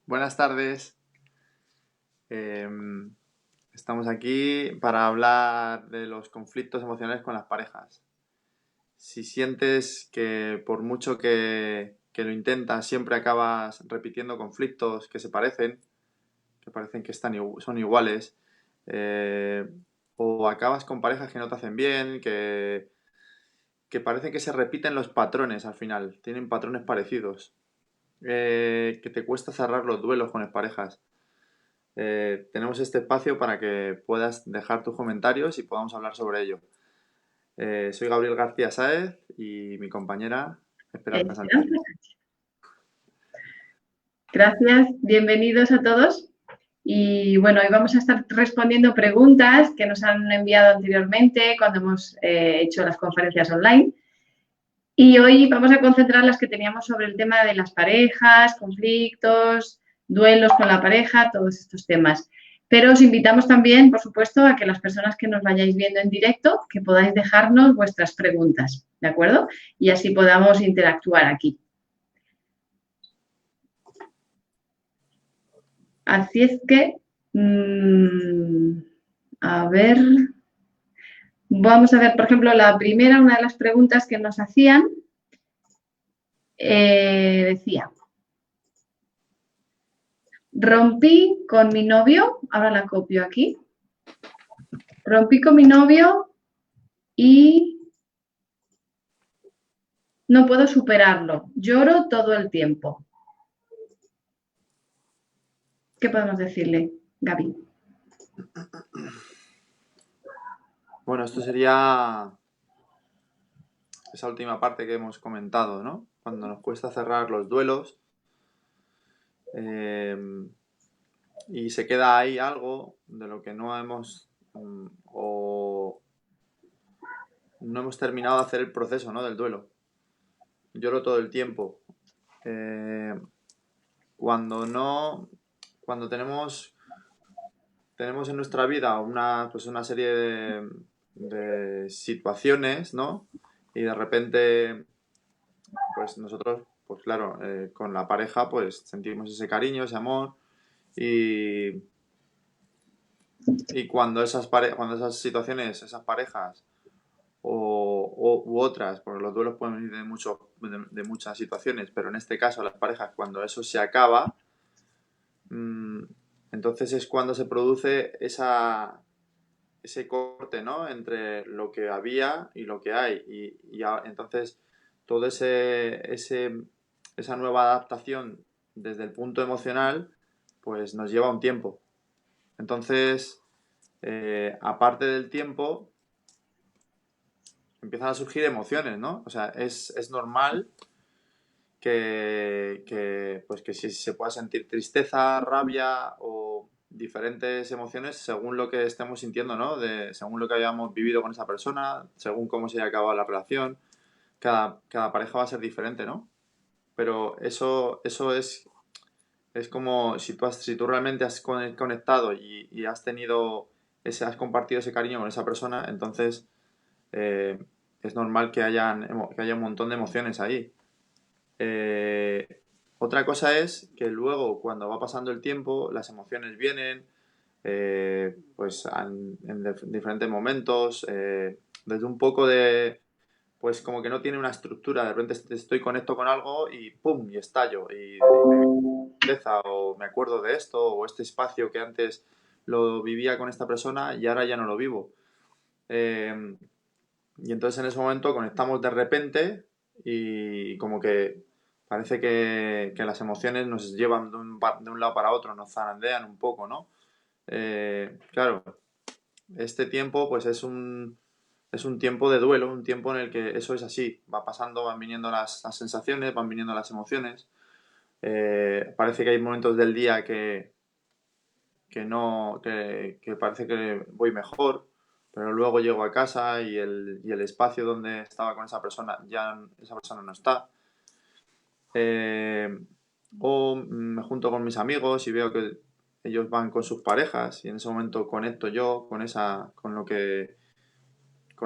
Buenas tardes. Em, Estamos aquí para hablar de los conflictos emocionales con las parejas. Si sientes que por mucho que lo intentas, siempre acabas repitiendo conflictos que parecen que son iguales, eh, o acabas con parejas que no te hacen bien, que parece que se repiten los patrones al final, tienen patrones parecidos, que te cuesta cerrar los duelos con las parejas. Tenemos este espacio para que puedas dejar tus comentarios y podamos hablar sobre ello. Soy Gabriel García Sáez y mi compañera Esperanza Sánchez. Esperanza. Gracias, bienvenidos a todos. Y bueno, hoy vamos a estar respondiendo preguntas que nos han enviado anteriormente cuando hemos hecho las conferencias online. Y hoy vamos a concentrar las que teníamos sobre el tema de las parejas, conflictos, duelos con la pareja, todos estos temas. Pero os invitamos también, por supuesto, a que las personas que nos vayáis viendo en directo, que podáis dejarnos vuestras preguntas, ¿de acuerdo? Y así podamos interactuar aquí. Así es que, a ver, vamos a ver, por ejemplo, la primera, una de las preguntas que nos hacían, decía, rompí con mi novio, ahora la copio aquí, rompí con mi novio y no puedo superarlo, lloro todo el tiempo. ¿Qué podemos decirle, Gaby? Bueno, esto sería esa última parte que hemos comentado, ¿no? Cuando nos cuesta cerrar los duelos eh, y se queda ahí algo de lo que no hemos o no hemos terminado de hacer el proceso, ¿no? Del duelo. Lloro todo el tiempo. Eh, cuando no, cuando tenemos en nuestra vida pues una serie de situaciones, ¿no? Y de repente, pues nosotros, pues claro, con la pareja, pues sentimos ese cariño, ese amor. Y, y cuando esas situaciones, esas parejas u otras, porque los duelos pueden venir de muchas situaciones, pero en este caso las parejas, cuando eso se acaba, mm, entonces es cuando se produce ese corte, ¿no? Entre lo que había y lo que hay. Entonces, todo esa nueva adaptación desde el punto emocional, pues nos lleva un tiempo. Entonces, aparte del tiempo, empiezan a surgir emociones, ¿no? O sea, es normal pues que si se pueda sentir tristeza, rabia o diferentes emociones según lo que estemos sintiendo, ¿no? Según lo que hayamos vivido con esa persona, según cómo se haya acabado la relación. Cada pareja va a ser diferente, ¿no? Pero eso es como si tú realmente has conectado y has has compartido ese cariño con esa persona, entonces eh, es normal que haya un montón de emociones ahí. Eh, Otra cosa es que luego, cuando va pasando el tiempo, las emociones vienen, pues diferentes momentos, desde un poco pues como que no tiene una estructura, de repente conecto con algo y ¡pum! Y estallo, y me viene tristeza, o me acuerdo de esto, o este espacio que antes lo vivía con esta persona y ahora ya no lo vivo. Eh, y entonces en ese momento conectamos de repente y como que parece que las emociones nos llevan de un lado para otro, nos zarandean un poco, ¿no? Claro, este tiempo pues es un tiempo de duelo, un tiempo en el que eso es así, va pasando, van viniendo las sensaciones, van viniendo las emociones. Parece que hay momentos del día que no, que parece que voy mejor, pero luego llego a casa y el espacio donde estaba con esa persona, ya esa persona no está. Eh, o me junto con mis amigos y veo que ellos van con sus parejas y en ese momento conecto yo con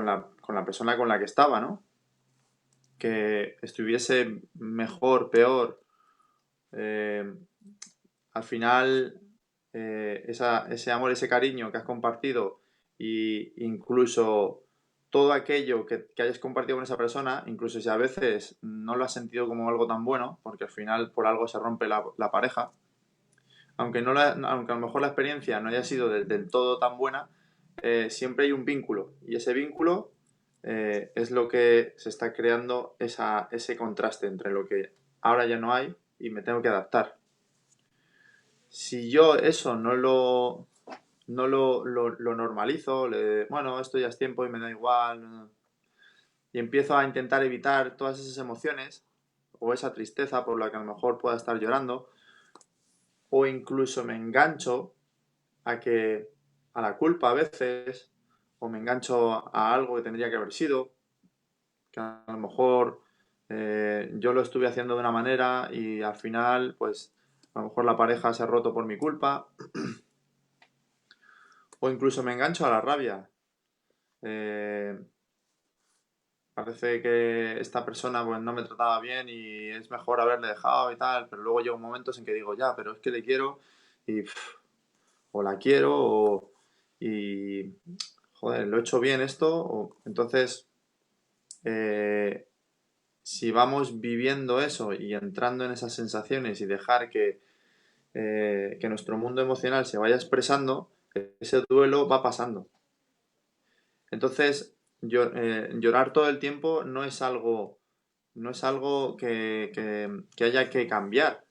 la persona con la que estaba, ¿no? Que estuviese mejor, peor, eh, al final ese amor, ese cariño que has compartido e incluso todo aquello que hayas compartido con esa persona, incluso si a veces no lo has sentido como algo tan bueno, porque al final por algo se rompe la pareja, aunque a lo mejor la experiencia no haya sido del todo tan buena, siempre hay un vínculo y ese vínculo es lo que se está creando ese contraste entre lo que ahora ya no hay y me tengo que adaptar. Si yo eso no lo normalizo, bueno, esto ya es tiempo y me da igual, y empiezo a intentar evitar todas esas emociones o esa tristeza por la que a lo mejor pueda estar llorando, o incluso me engancho a la culpa a veces, o me engancho a algo que tendría que haber sido, que a lo mejor yo lo estuve haciendo de una manera y al final, pues a lo mejor la pareja se ha roto por mi culpa, o incluso me engancho a la rabia. Parece que esta persona pues no me trataba bien y es mejor haberle dejado y tal, pero luego llega momentos en que digo, ya, pero es que le quiero y o la quiero y joder, lo he hecho bien esto, entonces si vamos viviendo eso y entrando en esas sensaciones y dejar que nuestro mundo emocional se vaya expresando, ese duelo va pasando. Entonces, llorar todo el tiempo no es algo que haya que cambiar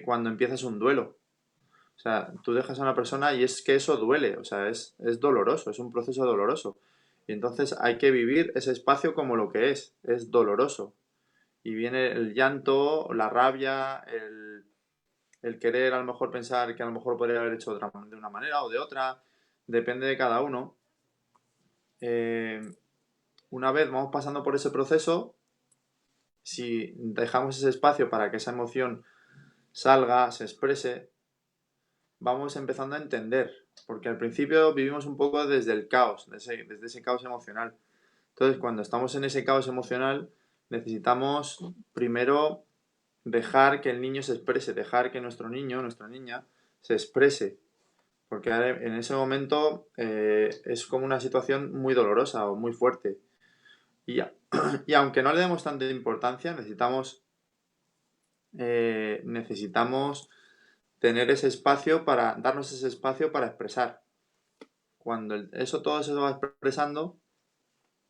cuando empiezas un duelo. O sea, tú dejas a una persona y es que eso duele, o sea, es doloroso, es un proceso doloroso. Y entonces hay que vivir ese espacio como lo que es doloroso. Y viene el llanto, la rabia, el querer a lo mejor pensar que a lo mejor podría haber hecho de una manera o de otra, depende de cada uno. Una vez vamos pasando por ese proceso, si dejamos ese espacio para que esa emoción salga, se exprese, vamos empezando a entender, porque al principio vivimos un poco desde el caos, desde ese caos emocional. Entonces, cuando estamos en ese caos emocional, necesitamos primero dejar que el niño se exprese, dejar que nuestro niño, nuestra niña, se exprese, porque en ese momento es como una situación muy dolorosa o muy fuerte. Y, y aunque no le demos tanta importancia, necesitamos tener ese espacio darnos ese espacio para expresar. Cuando todo se va expresando,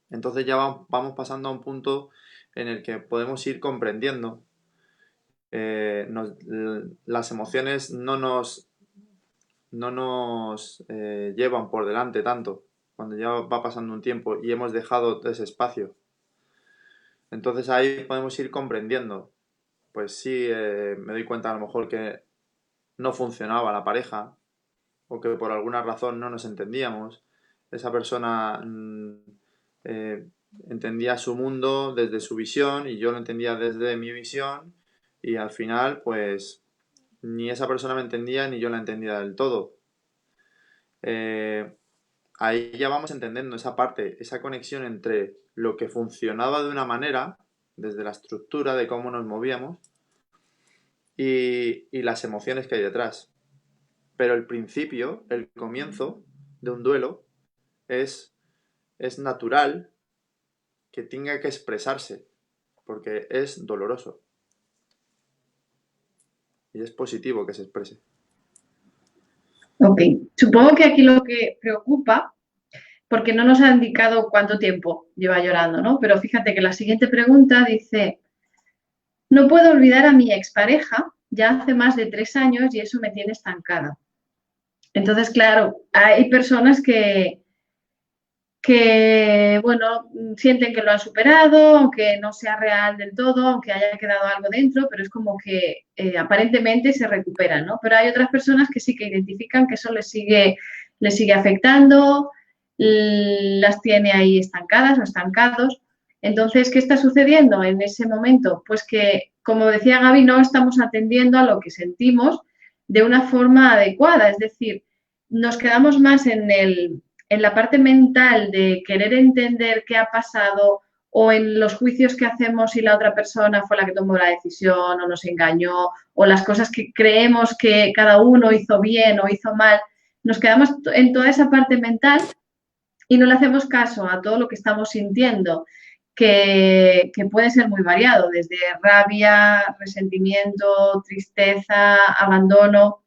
entonces ya vamos pasando a un punto en el que podemos ir comprendiendo. Las emociones no nos llevan por delante tanto cuando ya va pasando un tiempo y hemos dejado ese espacio. Entonces ahí podemos ir comprendiendo. Pues sí, me doy cuenta a lo mejor que no funcionaba la pareja o que por alguna razón no nos entendíamos. Esa persona eh, entendía su mundo desde su visión y yo lo entendía desde mi visión y al final pues ni esa persona me entendía ni yo la entendía del todo. Ahí ya vamos entendiendo esa parte, esa conexión entre lo que funcionaba de una manera, desde la estructura de cómo nos movíamos, y las emociones que hay detrás. Pero el principio, el comienzo de un duelo es natural que tenga que expresarse, porque es doloroso. Y es positivo que se exprese. Ok, supongo que aquí lo que preocupa, porque no nos ha indicado cuánto tiempo lleva llorando, ¿no? Pero fíjate que la siguiente pregunta dice, no puedo olvidar a mi expareja, ya hace más de 3 años y eso me tiene estancada. Entonces, claro, hay personas que, bueno, sienten que lo han superado, aunque no sea real del todo, aunque haya quedado algo dentro, pero es como que aparentemente se recuperan, ¿no? Pero hay otras personas que sí que identifican que eso les sigue afectando, las tiene ahí estancadas o estancados. Entonces, ¿qué está sucediendo en ese momento? Pues que, como decía Gaby, no estamos atendiendo a lo que sentimos de una forma adecuada, es decir, nos quedamos más en la parte mental de querer entender qué ha pasado o en los juicios que hacemos si la otra persona fue la que tomó la decisión o nos engañó, o las cosas que creemos que cada uno hizo bien o hizo mal, nos quedamos en toda esa parte mental y no le hacemos caso a todo lo que estamos sintiendo, que puede ser muy variado, desde rabia, resentimiento, tristeza, abandono.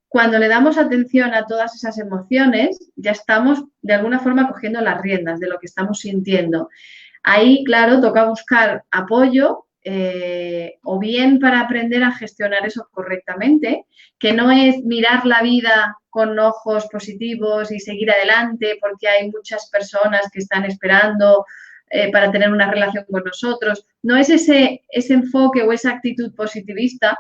Cuando le damos atención a todas esas emociones, ya estamos de alguna forma cogiendo las riendas de lo que estamos sintiendo. Ahí, claro, toca buscar apoyo o bien para aprender a gestionar eso correctamente, que no es mirar la vida con ojos positivos y seguir adelante porque hay muchas personas que están esperando para tener una relación con nosotros. No es ese enfoque o esa actitud positivista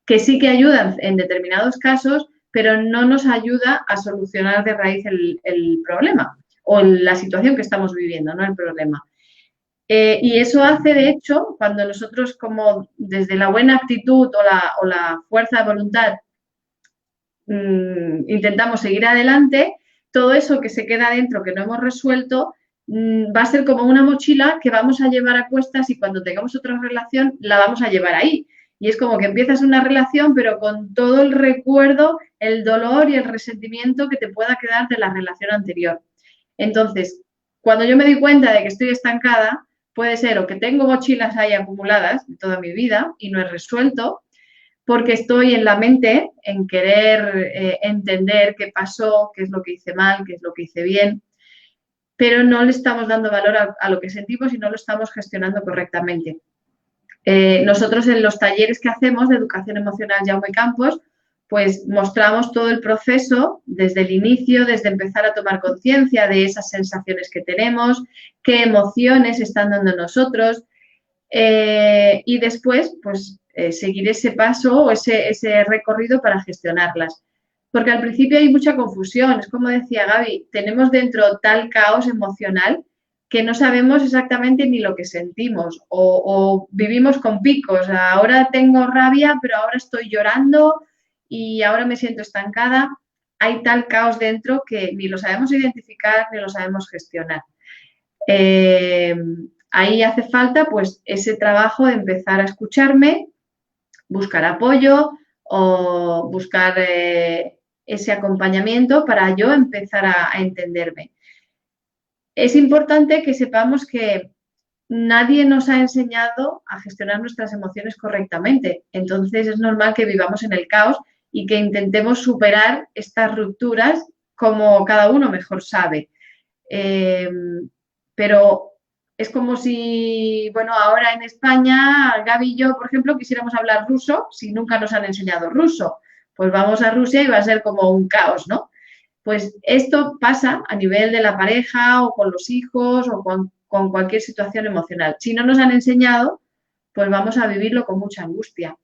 que sí que ayuda en determinados casos, pero no nos ayuda a solucionar de raíz el problema o la situación que estamos viviendo, no el problema. Y eso hace, de hecho, cuando nosotros como desde la buena actitud o la fuerza de voluntad intentamos seguir adelante, todo eso que se queda dentro, que no hemos resuelto, va a ser como una mochila que vamos a llevar a cuestas y cuando tengamos otra relación la vamos a llevar ahí. Y es como que empiezas una relación, pero con todo el recuerdo, el dolor y el resentimiento que te pueda quedar de la relación anterior. Entonces, cuando yo me doy cuenta de que estoy estancada, puede ser o que tengo mochilas ahí acumuladas de toda mi vida y no he resuelto, porque estoy en la mente en querer entender qué pasó, qué es lo que hice mal, qué es lo que hice bien, pero no le estamos dando valor a lo que sentimos y no lo estamos gestionando correctamente. Nosotros en los talleres que hacemos de educación emocional Jaume Campos, pues mostramos todo el proceso desde el inicio, desde empezar a tomar conciencia de esas sensaciones que tenemos, qué emociones están dando nosotros y después pues seguir ese paso o ese recorrido para gestionarlas. Porque al principio hay mucha confusión, es como decía Gaby, tenemos dentro tal caos emocional que no sabemos exactamente ni lo que sentimos o vivimos con picos. Ahora tengo rabia, pero ahora estoy llorando y ahora me siento estancada. Hay tal caos dentro que ni lo sabemos identificar ni lo sabemos gestionar. Ahí hace falta pues ese trabajo de empezar a escucharme, buscar apoyo o buscar ese acompañamiento para yo empezar a entenderme. Es importante que sepamos que nadie nos ha enseñado a gestionar nuestras emociones correctamente. Entonces es normal que vivamos en el caos y que intentemos superar estas rupturas como cada uno mejor sabe. Pero es como si, bueno, ahora en España, Gaby y yo, por ejemplo, quisiéramos hablar ruso si nunca nos han enseñado ruso. Pues vamos a Rusia y va a ser como un caos, ¿no? Pues esto pasa a nivel de la pareja o con los hijos o con cualquier situación emocional. Si no nos han enseñado, pues vamos a vivirlo con mucha angustia.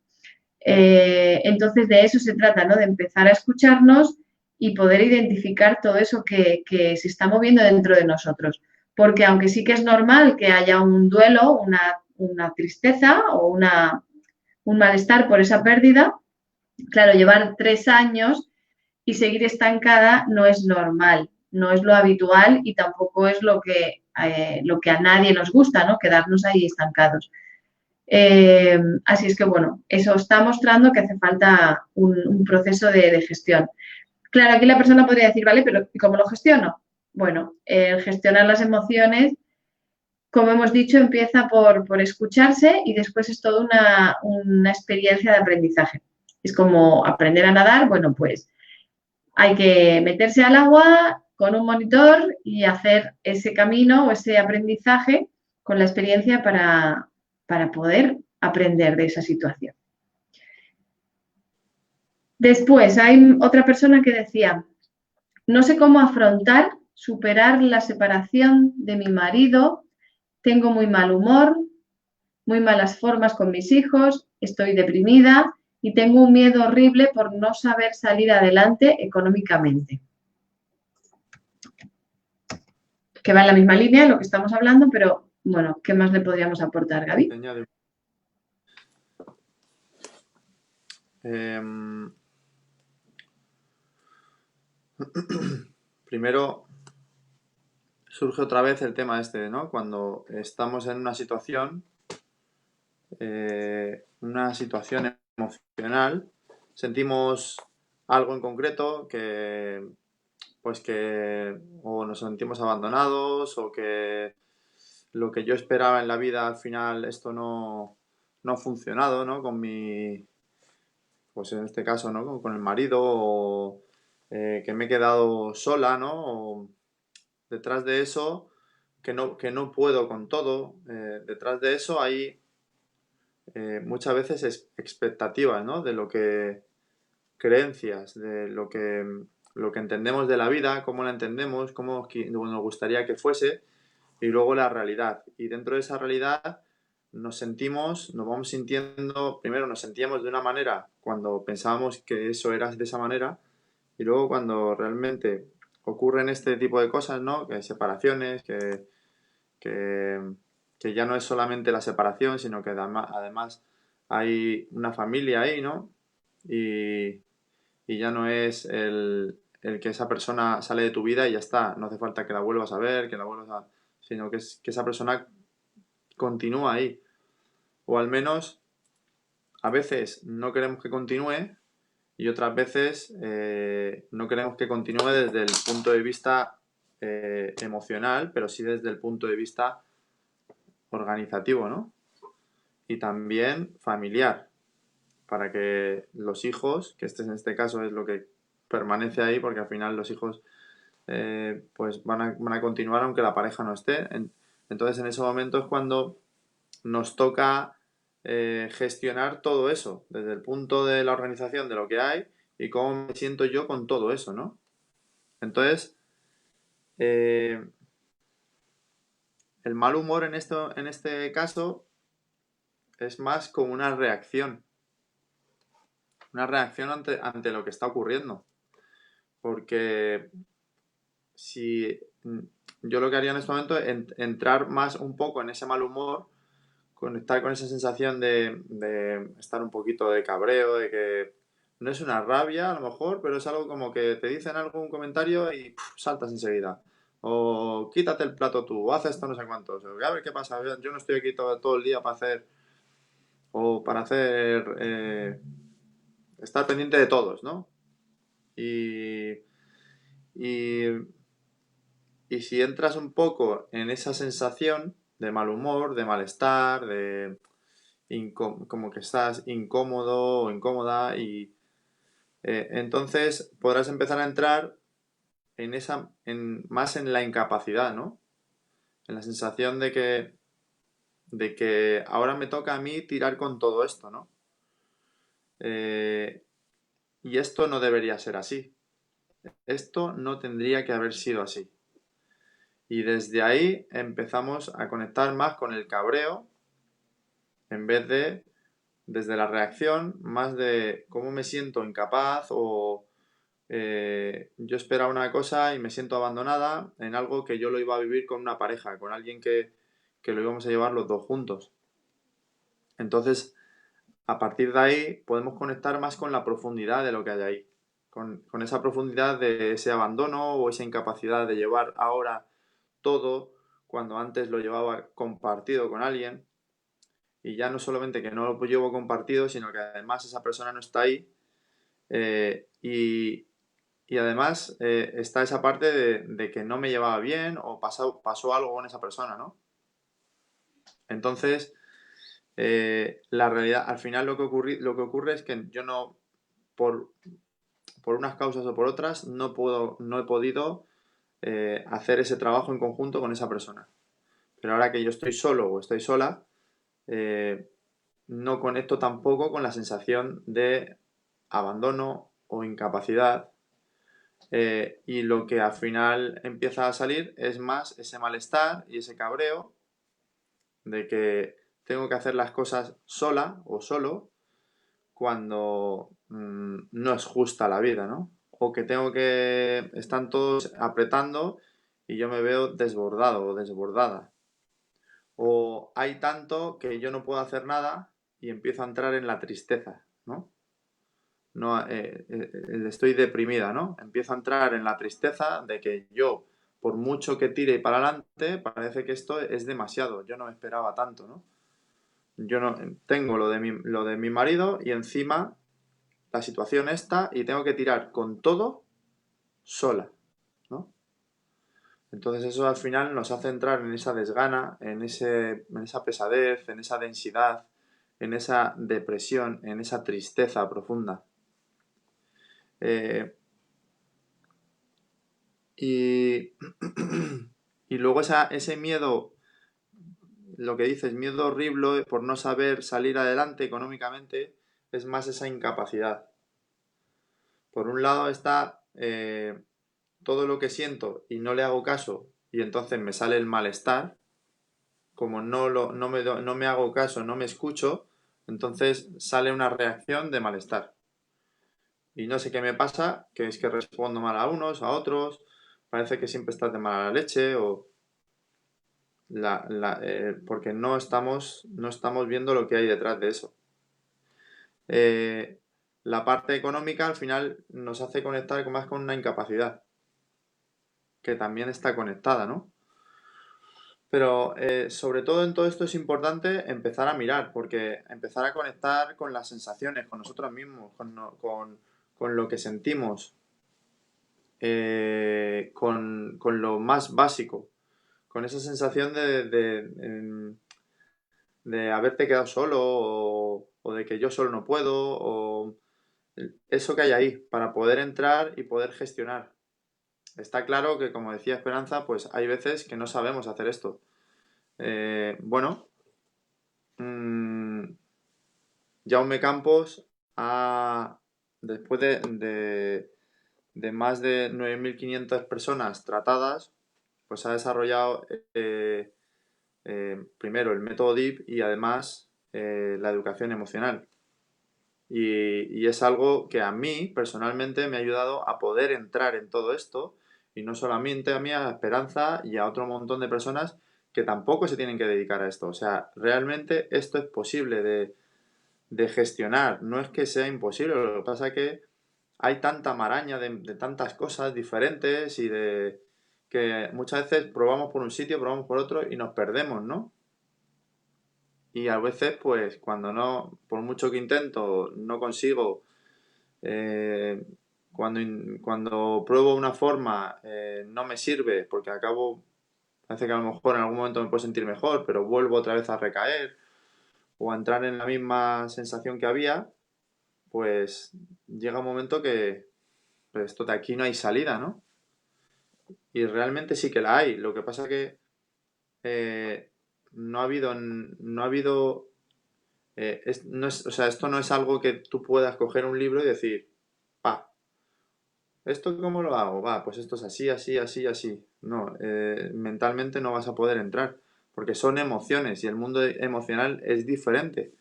Entonces de eso se trata, ¿no? De empezar a escucharnos y poder identificar todo eso que se está moviendo dentro de nosotros. Porque aunque sí que es normal que haya un duelo, una tristeza o un malestar por esa pérdida, claro, llevar 3 años y seguir estancada no es normal, no es lo habitual y tampoco es lo que a nadie nos gusta, ¿no? Quedarnos ahí estancados. Así es que, bueno, eso está mostrando que hace falta un proceso de gestión. Claro, aquí la persona podría decir, vale, pero ¿y cómo lo gestiono? Bueno, gestionar las emociones, como hemos dicho, empieza por escucharse y después es toda una experiencia de aprendizaje. Es como aprender a nadar, bueno, pues hay que meterse al agua con un monitor y hacer ese camino o ese aprendizaje con la experiencia para poder aprender de esa situación. Después hay otra persona que decía, no sé cómo afrontar, superar la separación de mi marido, tengo muy mal humor, muy malas formas con mis hijos, estoy deprimida y tengo un miedo horrible por no saber salir adelante económicamente. Que va en la misma línea de lo que estamos hablando, pero bueno, ¿qué más le podríamos aportar, Gaby? Primero, surge otra vez el tema este, ¿no? Cuando estamos en una situación emocional, sentimos algo en concreto que o nos sentimos abandonados o que lo que yo esperaba en la vida al final esto no ha funcionado, ¿no? Pues en este caso, ¿no? Con el marido o que me he quedado sola, ¿no? O detrás de eso, que no puedo con todo, detrás de eso hay muchas veces expectativas, ¿no? De lo que creencias, de lo que entendemos de la vida, cómo la entendemos, cómo nos gustaría que fuese, y luego la realidad. Y dentro de esa realidad nos vamos sintiendo, primero nos sentíamos de una manera cuando pensábamos que eso era de esa manera, y luego cuando realmente ocurren este tipo de cosas, ¿no? Que hay separaciones, que, que ya no es solamente la separación, sino que además hay una familia ahí, ¿no? Y, y ya no es el que esa persona sale de tu vida y ya está. No hace falta que la vuelvas a ver, sino que esa persona continúa ahí. O al menos a veces no queremos que continúe y otras veces no queremos que continúe desde el punto de vista emocional, pero sí desde el punto de vista organizativo, ¿no? Y también familiar, para que los hijos, que en este caso es lo que permanece ahí, porque al final los hijos pues van a continuar aunque la pareja no esté. Entonces en ese momento es cuando nos toca gestionar todo eso, desde el punto de la organización de lo que hay y cómo me siento yo con todo eso, ¿no? Entonces, eh, el mal humor en este caso es más como una reacción ante lo que está ocurriendo. Porque si yo lo que haría en este momento es entrar más un poco en ese mal humor, conectar con esa sensación de estar un poquito de cabreo, de que no es una rabia a lo mejor, pero es algo como que te dicen algún comentario y saltas enseguida. O quítate el plato tú, o haz esto no sé cuántos. O, a ver qué pasa, yo no estoy aquí todo el día para hacer, estar pendiente de todos, ¿no? Y, y, y si entras un poco en esa sensación de mal humor, de malestar, como que estás incómodo o incómoda y entonces podrás empezar a entrar más en la incapacidad, ¿no? En la sensación de que ahora me toca a mí tirar con todo esto, ¿no? Eh, y esto no debería ser así. Esto no tendría que haber sido así. Y desde ahí empezamos a conectar más con el cabreo en vez de desde la reacción, más de cómo me siento incapaz o yo esperaba una cosa y me siento abandonada en algo que yo lo iba a vivir con una pareja, con alguien que lo íbamos a llevar los dos juntos. Entonces, a partir de ahí podemos conectar más con la profundidad de lo que hay ahí, con esa profundidad de ese abandono o esa incapacidad de llevar ahora todo cuando antes lo llevaba compartido con alguien y ya no solamente que no lo llevo compartido, sino que además esa persona no está ahí y además está esa parte de que no me llevaba bien o pasó algo con esa persona, ¿no? Entonces, la realidad, al final lo que ocurre es que yo no, por, por unas causas o por otras, no he podido hacer ese trabajo en conjunto con esa persona. Pero ahora que yo estoy solo o estoy sola, eh, no conecto tampoco con la sensación de abandono o incapacidad y lo que al final empieza a salir es más ese malestar y ese cabreo de que tengo que hacer las cosas sola o solo cuando no es justa la vida, ¿no? O que están todos apretando y yo me veo desbordado o desbordada. O hay tanto que yo no puedo hacer nada y empiezo a entrar en la tristeza, ¿no? No, estoy deprimida, ¿no? Empiezo a entrar en la tristeza de que yo por mucho que tire para adelante, parece que esto es demasiado. Yo no me esperaba tanto, ¿no? Yo no tengo lo de mi marido y encima la situación esta y tengo que tirar con todo sola, ¿no? Entonces eso al final nos hace entrar en esa desgana, en esa pesadez, en esa densidad, en esa depresión, en esa tristeza profunda. Eh, y, y luego ese miedo, lo que dices, miedo horrible por no saber salir adelante económicamente, es más esa incapacidad. Por un lado está todo lo que siento y no le hago caso y entonces me sale el malestar, como no me hago caso, no me escucho, entonces sale una reacción de malestar. Y no sé qué me pasa, que es que respondo mal a unos, a otros, parece que siempre estás de mala leche o porque no estamos viendo lo que hay detrás de eso. La parte económica al final nos hace conectar más con una incapacidad, que también está conectada, ¿no? Pero sobre todo en todo esto es importante empezar a mirar, porque empezar a conectar con las sensaciones, con nosotros mismos, con lo que sentimos, con lo más básico, con esa sensación de haberte quedado solo o de que yo solo no puedo, o eso que hay ahí, para poder entrar y poder gestionar. Está claro que, como decía Esperanza, pues hay veces que no sabemos hacer esto. Bueno, Jaume Campos después de más de 9.500 personas tratadas, pues ha desarrollado primero el método DIP y además la educación emocional. Y es algo que a mí personalmente me ha ayudado a poder entrar en todo esto y no solamente a mí, a Esperanza y a otro montón de personas que tampoco se tienen que dedicar a esto. O sea, realmente esto es posible de gestionar, no es que sea imposible, lo que pasa es que hay tanta maraña de tantas cosas diferentes y de que muchas veces probamos por un sitio, probamos por otro y nos perdemos, ¿no? Y a veces, pues, cuando no, por mucho que intento, no consigo, eh, cuando pruebo una forma, no me sirve, porque parece que a lo mejor en algún momento me puedo sentir mejor, pero vuelvo otra vez a recaer o a entrar en la misma sensación que había, pues llega un momento que pues, esto de aquí no hay salida, ¿no? Y realmente sí que la hay. Lo que pasa que no ha habido o sea, esto no es algo que tú puedas coger un libro y decir, pa, ¿esto cómo lo hago? Va, pues esto es así, así, así, así. No, mentalmente no vas a poder entrar, porque son emociones y el mundo emocional es diferente.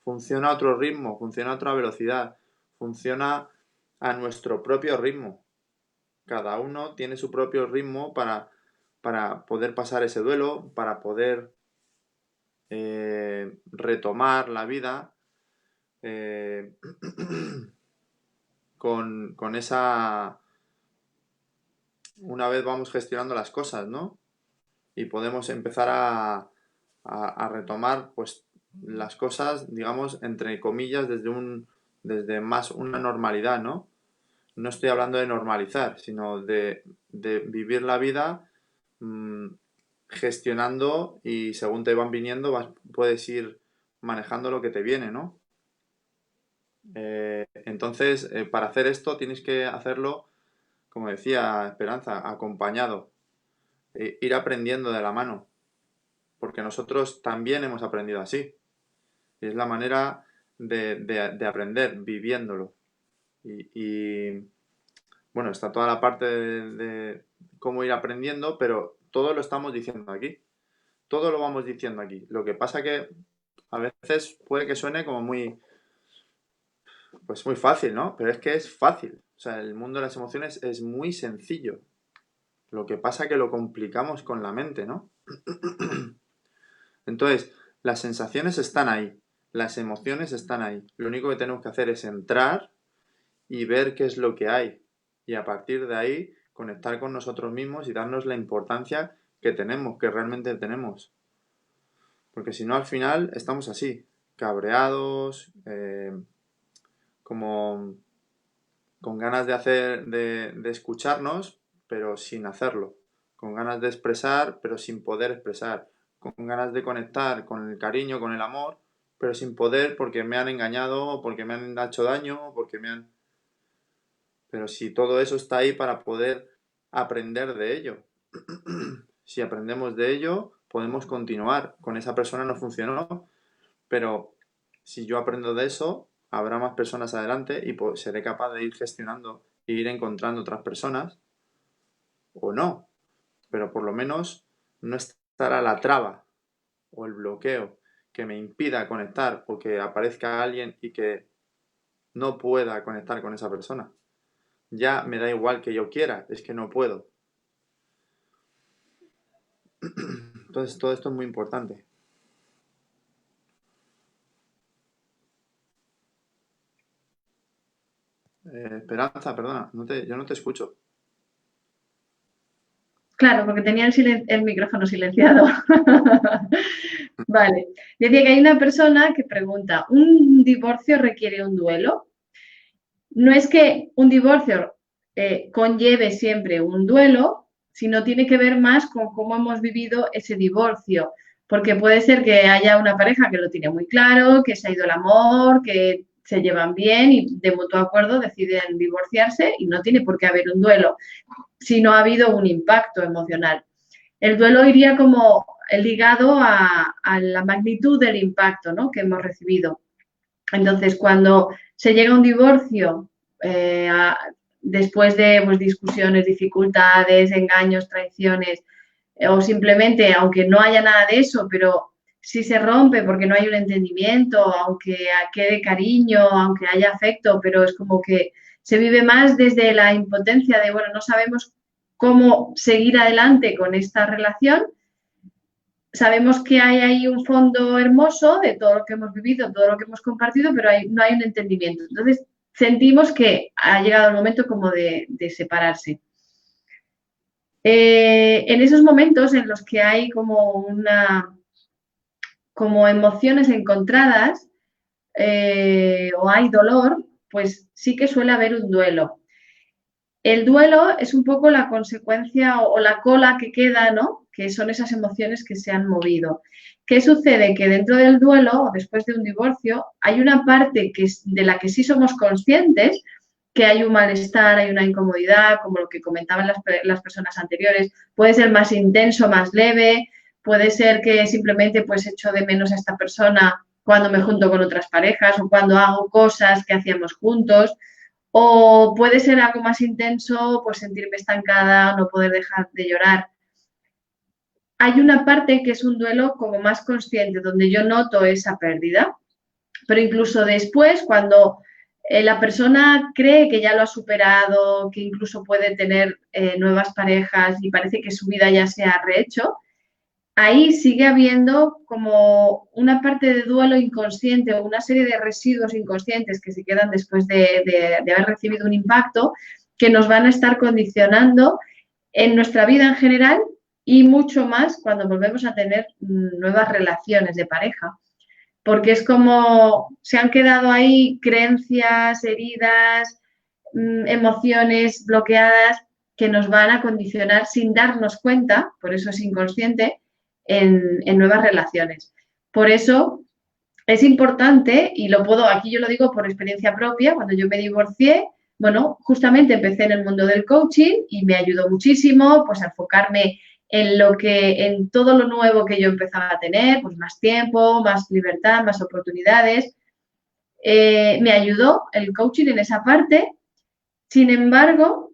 Funciona a otro ritmo, funciona a otra velocidad, funciona a nuestro propio ritmo. Cada uno tiene su propio ritmo para poder pasar ese duelo, para poder retomar la vida eh, con esa... Una vez vamos gestionando las cosas, ¿no? Y podemos empezar a retomar pues las cosas, digamos, entre comillas, desde más una normalidad, ¿no? No estoy hablando de normalizar, sino de vivir la vida mmm, gestionando y según te van viniendo puedes ir manejando lo que te viene, ¿no? Entonces, para hacer esto tienes que hacerlo, como decía Esperanza, acompañado, ir aprendiendo de la mano, porque nosotros también hemos aprendido así. Y es la manera de aprender, viviéndolo. Y, bueno, está toda la parte de cómo ir aprendiendo, pero todo lo estamos diciendo aquí. Todo lo vamos diciendo aquí. Lo que pasa que a veces puede que suene como pues muy fácil, ¿no? Pero es que es fácil. O sea, el mundo de las emociones es muy sencillo. Lo que pasa que lo complicamos con la mente, ¿no? Entonces, las sensaciones están ahí, las emociones están ahí. Lo único que tenemos que hacer es entrar y ver qué es lo que hay. Y a partir de ahí conectar con nosotros mismos y darnos la importancia que tenemos, que realmente tenemos. Porque si no, al final estamos así, cabreados, como con ganas de escucharnos, pero sin hacerlo. Con ganas de expresar, pero sin poder expresar. Con ganas de conectar con el cariño, con el amor, pero sin poder porque me han engañado, porque me han hecho daño, porque me han... Pero si todo eso está ahí para poder aprender de ello. Si aprendemos de ello, podemos continuar. Con esa persona no funcionó, pero si yo aprendo de eso, habrá más personas adelante y pues seré capaz de ir gestionando e ir encontrando otras personas o no. Pero por lo menos no estará la traba o el bloqueo que me impida conectar o que aparezca alguien y que no pueda conectar con esa persona. Ya me da igual que yo quiera, es que no puedo. Entonces todo esto es muy importante. Esperanza, perdona, yo no te escucho. Claro, porque tenía el micrófono silenciado. Vale. Decía que hay una persona que pregunta, ¿un divorcio requiere un duelo? No es que un divorcio conlleve siempre un duelo, sino tiene que ver más con cómo hemos vivido ese divorcio. Porque puede ser que haya una pareja que lo tiene muy claro, que se ha ido el amor, que se llevan bien y de mutuo acuerdo deciden divorciarse y no tiene por qué haber un duelo si no ha habido un impacto emocional. El duelo iría como ligado a la magnitud del impacto, ¿no?, que hemos recibido. Entonces, cuando se llega a un divorcio, después de pues, discusiones, dificultades, engaños, traiciones, o simplemente, aunque no haya nada de eso, pero si se rompe porque no hay un entendimiento, aunque quede cariño, aunque haya afecto, pero es como que se vive más desde la impotencia de, bueno, no sabemos cómo seguir adelante con esta relación. Sabemos que hay ahí un fondo hermoso de todo lo que hemos vivido, todo lo que hemos compartido, pero no hay un entendimiento. Entonces, sentimos que ha llegado el momento como de separarse. En esos momentos en los que hay como emociones encontradas o hay dolor, pues sí que suele haber un duelo. El duelo es un poco la consecuencia o la cola que queda, ¿no?, que son esas emociones que se han movido. ¿Qué sucede? Que dentro del duelo o después de un divorcio hay una parte de la que sí somos conscientes, que hay un malestar, hay una incomodidad, como lo que comentaban las personas anteriores. Puede ser más intenso, más leve, puede ser que simplemente pues echo de menos a esta persona cuando me junto con otras parejas o cuando hago cosas que hacíamos juntos. O puede ser algo más intenso, pues sentirme estancada, no poder dejar de llorar. Hay una parte que es un duelo como más consciente, donde yo noto esa pérdida, pero incluso después, cuando la persona cree que ya lo ha superado, que incluso puede tener nuevas parejas y parece que su vida ya se ha rehecho, ahí sigue habiendo como una parte de duelo inconsciente o una serie de residuos inconscientes que se quedan después de haber recibido un impacto que nos van a estar condicionando en nuestra vida en general y mucho más cuando volvemos a tener nuevas relaciones de pareja. Porque es como se han quedado ahí creencias, heridas, emociones bloqueadas que nos van a condicionar sin darnos cuenta, por eso es inconsciente, en nuevas relaciones. Por eso es importante, y aquí yo lo digo por experiencia propia, cuando yo me divorcié, bueno, justamente empecé en el mundo del coaching y me ayudó muchísimo pues a enfocarme en todo lo nuevo que yo empezaba a tener, pues más tiempo, más libertad, más oportunidades. Me ayudó el coaching en esa parte. Sin embargo,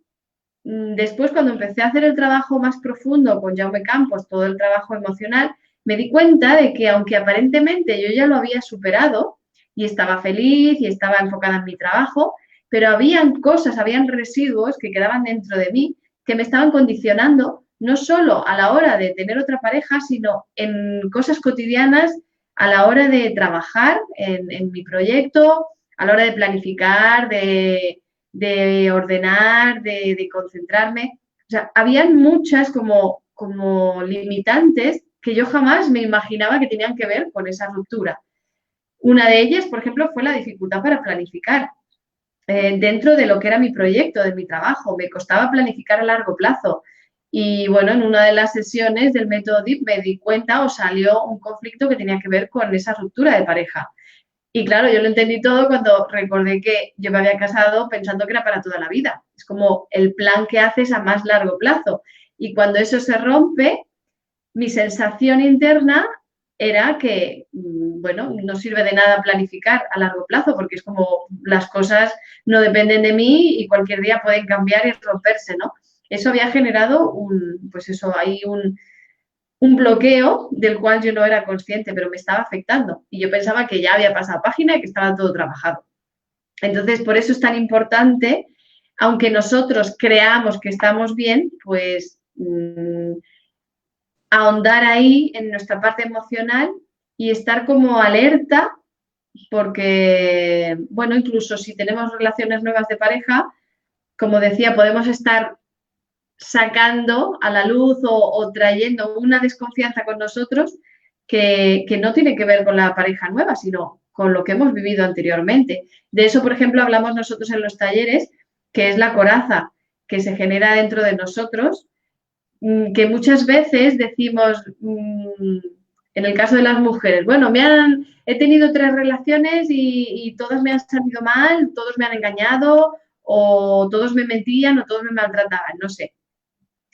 después, cuando empecé a hacer el trabajo más profundo con Jaume Campos, todo el trabajo emocional, me di cuenta de que aunque aparentemente yo ya lo había superado y estaba feliz y estaba enfocada en mi trabajo, pero habían residuos que quedaban dentro de mí que me estaban condicionando no solo a la hora de tener otra pareja, sino en cosas cotidianas a la hora de trabajar en mi proyecto, a la hora de planificar, de ordenar, de concentrarme. sea, habían muchas como limitantes que yo jamás me imaginaba que tenían que ver con esa ruptura. Una de ellas, por ejemplo, fue la dificultad para planificar. Dentro de lo que era mi proyecto, de mi trabajo, me costaba planificar a largo plazo. Y bueno, en una de las sesiones del método DIP me di cuenta o salió un conflicto que tenía que ver con esa ruptura de pareja. Y claro, yo lo entendí todo cuando recordé que yo me había casado pensando que era para toda la vida. Es como el plan que haces a más largo plazo. Y cuando eso se rompe, mi sensación interna era que, bueno, no sirve de nada planificar a largo plazo porque es como las cosas no dependen de mí y cualquier día pueden cambiar y romperse, ¿no? Eso había generado pues eso, hay un bloqueo del cual yo no era consciente, pero me estaba afectando. Y yo pensaba que ya había pasado página y que estaba todo trabajado. Entonces, por eso es tan importante, aunque nosotros creamos que estamos bien, pues ahondar ahí en nuestra parte emocional y estar como alerta, porque, bueno, incluso si tenemos relaciones nuevas de pareja, como decía, podemos estar sacando a la luz o trayendo una desconfianza con nosotros que no tiene que ver con la pareja nueva, sino con lo que hemos vivido anteriormente. De eso, por ejemplo, hablamos nosotros en los talleres, que es la coraza que se genera dentro de nosotros, que muchas veces decimos, en el caso de las mujeres, bueno, he tenido 3 relaciones y todas me han salido mal, todos me han engañado, o todos me mentían, o todos me maltrataban, no sé.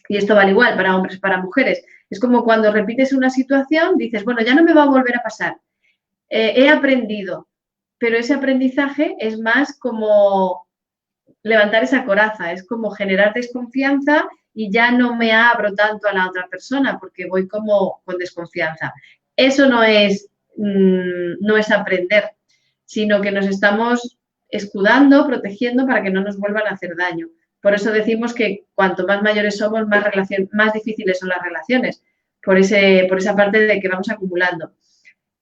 Y esto vale igual para hombres, para mujeres. Es como cuando repites una situación, dices, bueno, ya no me va a volver a pasar. He aprendido, pero ese aprendizaje es más como levantar esa coraza, es como generar desconfianza y ya no me abro tanto a la otra persona porque voy como con desconfianza. Eso no es aprender, sino que nos estamos escudando, protegiendo para que no nos vuelvan a hacer daño. Por eso decimos que cuanto más mayores somos, más difíciles son las relaciones, por esa parte de que vamos acumulando.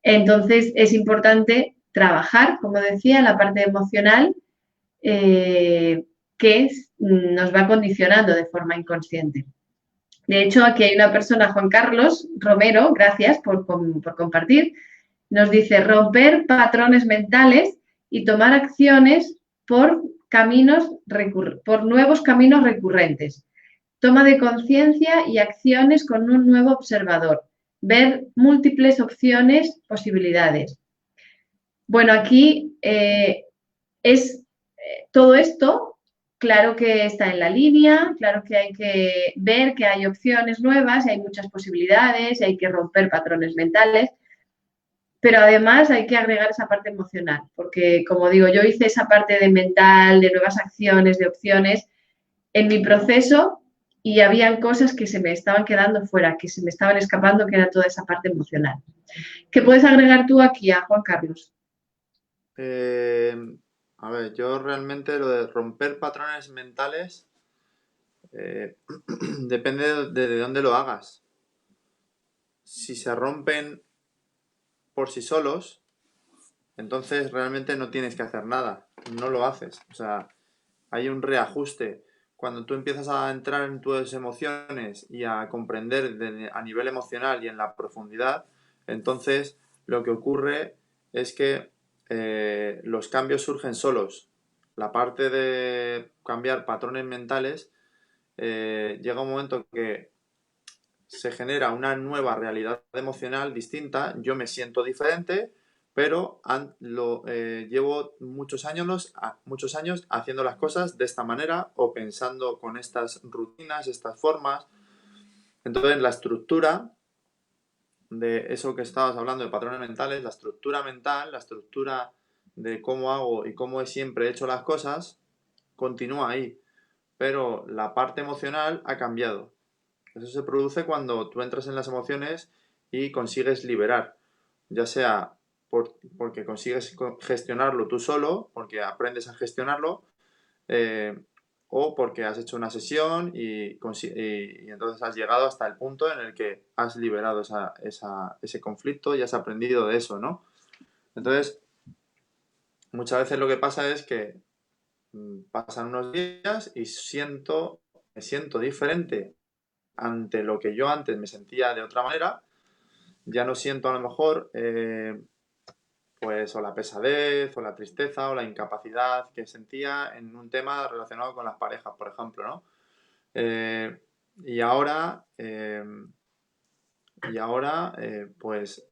Entonces, es importante trabajar, como decía, la parte emocional que nos va condicionando de forma inconsciente. De hecho, aquí hay una persona, Juan Carlos Romero, gracias por compartir, nos dice romper patrones mentales y tomar acciones por nuevos caminos recurrentes. Toma de conciencia y acciones con un nuevo observador. Ver múltiples opciones, posibilidades. Bueno, aquí es todo esto, claro que está en la línea, claro que hay que ver que hay opciones nuevas, hay muchas posibilidades, hay que romper patrones mentales, pero además hay que agregar esa parte emocional, porque como digo, yo hice esa parte de mental, de nuevas acciones, de opciones en mi proceso y habían cosas que se me estaban quedando fuera, que se me estaban escapando, que era toda esa parte emocional. ¿Qué puedes agregar tú aquí a Juan Carlos? Eh, a ver, yo realmente lo de romper patrones mentales eh, depende de dónde lo hagas. Si se rompen por sí solos, entonces realmente no tienes que hacer nada, no lo haces. O sea, hay un reajuste. Cuando tú empiezas a entrar en tus emociones y a comprender a nivel emocional y en la profundidad, entonces lo que ocurre es que los cambios surgen solos. La parte de cambiar patrones mentales, llega un momento que se genera una nueva realidad emocional distinta, yo me siento diferente, pero llevo muchos años haciendo las cosas de esta manera o pensando con estas rutinas, estas formas. Entonces la estructura de eso que estabas hablando de patrones mentales, la estructura mental, la estructura de cómo hago y cómo siempre he hecho las cosas, continúa ahí, pero la parte emocional ha cambiado. Eso se produce cuando tú entras en las emociones y consigues liberar, ya sea porque consigues gestionarlo tú solo, porque aprendes a gestionarlo, eh, o porque has hecho una sesión y entonces has llegado hasta el punto en el que has liberado ese conflicto y has aprendido de eso, ¿no? Entonces, muchas veces lo que pasa es que pasan unos días y siento siento diferente ante lo que yo antes me sentía de otra manera. Ya no siento a lo mejor pues o la pesadez o la tristeza o la incapacidad que sentía en un tema relacionado con las parejas, por ejemplo, ¿no? Eh, y ahora, eh, pues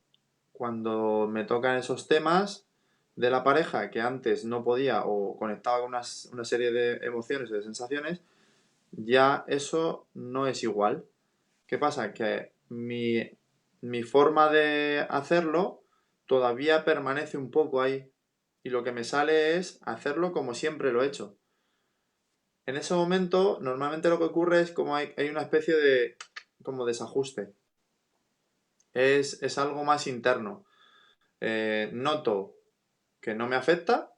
cuando me tocan esos temas de la pareja que antes no podía o conectaba con una serie de emociones o de sensaciones, ya eso no es igual. ¿Qué pasa? Que mi forma de hacerlo todavía permanece un poco ahí. Y lo que me sale es hacerlo como siempre lo he hecho. En ese momento, normalmente lo que ocurre es como hay una especie de como desajuste. Es algo más interno. Noto que no me afecta,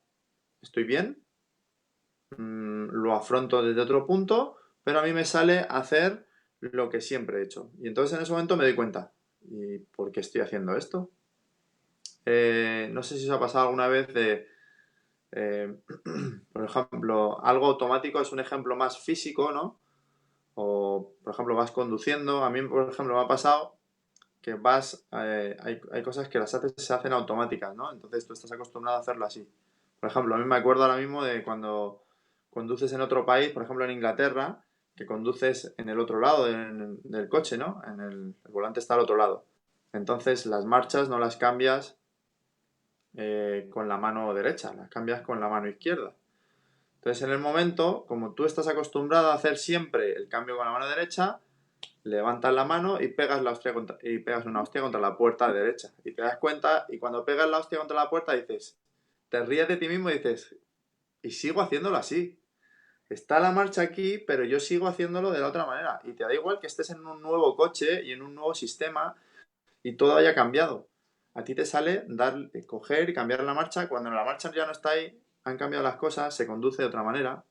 estoy bien, lo afronto desde otro punto, pero a mí me sale hacer lo que siempre he hecho. Y entonces en ese momento me doy cuenta. ¿Y por qué estoy haciendo esto? No sé si os ha pasado alguna vez de, eh, por ejemplo, algo automático es un ejemplo más físico, ¿no? O, por ejemplo, vas conduciendo. A mí, por ejemplo, me ha pasado que hay cosas que se hacen automáticas, ¿no? Entonces tú estás acostumbrado a hacerlo así. Por ejemplo, a mí me acuerdo ahora mismo de cuando conduces en otro país, por ejemplo en Inglaterra, que conduces en el otro lado del coche, ¿no? El volante está al otro lado. Entonces las marchas no las cambias con la mano derecha, las cambias con la mano izquierda. Entonces en el momento, como tú estás acostumbrado a hacer siempre el cambio con la mano derecha, levantas la mano y pegas una hostia contra la puerta derecha. Y te das cuenta, y cuando pegas la hostia contra la puerta dices, te ríes de ti mismo y dices, y sigo haciéndolo así. Está la marcha aquí, pero yo sigo haciéndolo de la otra manera. Y te da igual que estés en un nuevo coche y en un nuevo sistema y todo haya cambiado. A ti te sale coger y cambiar la marcha. Cuando la marcha ya no está ahí, han cambiado las cosas, se conduce de otra manera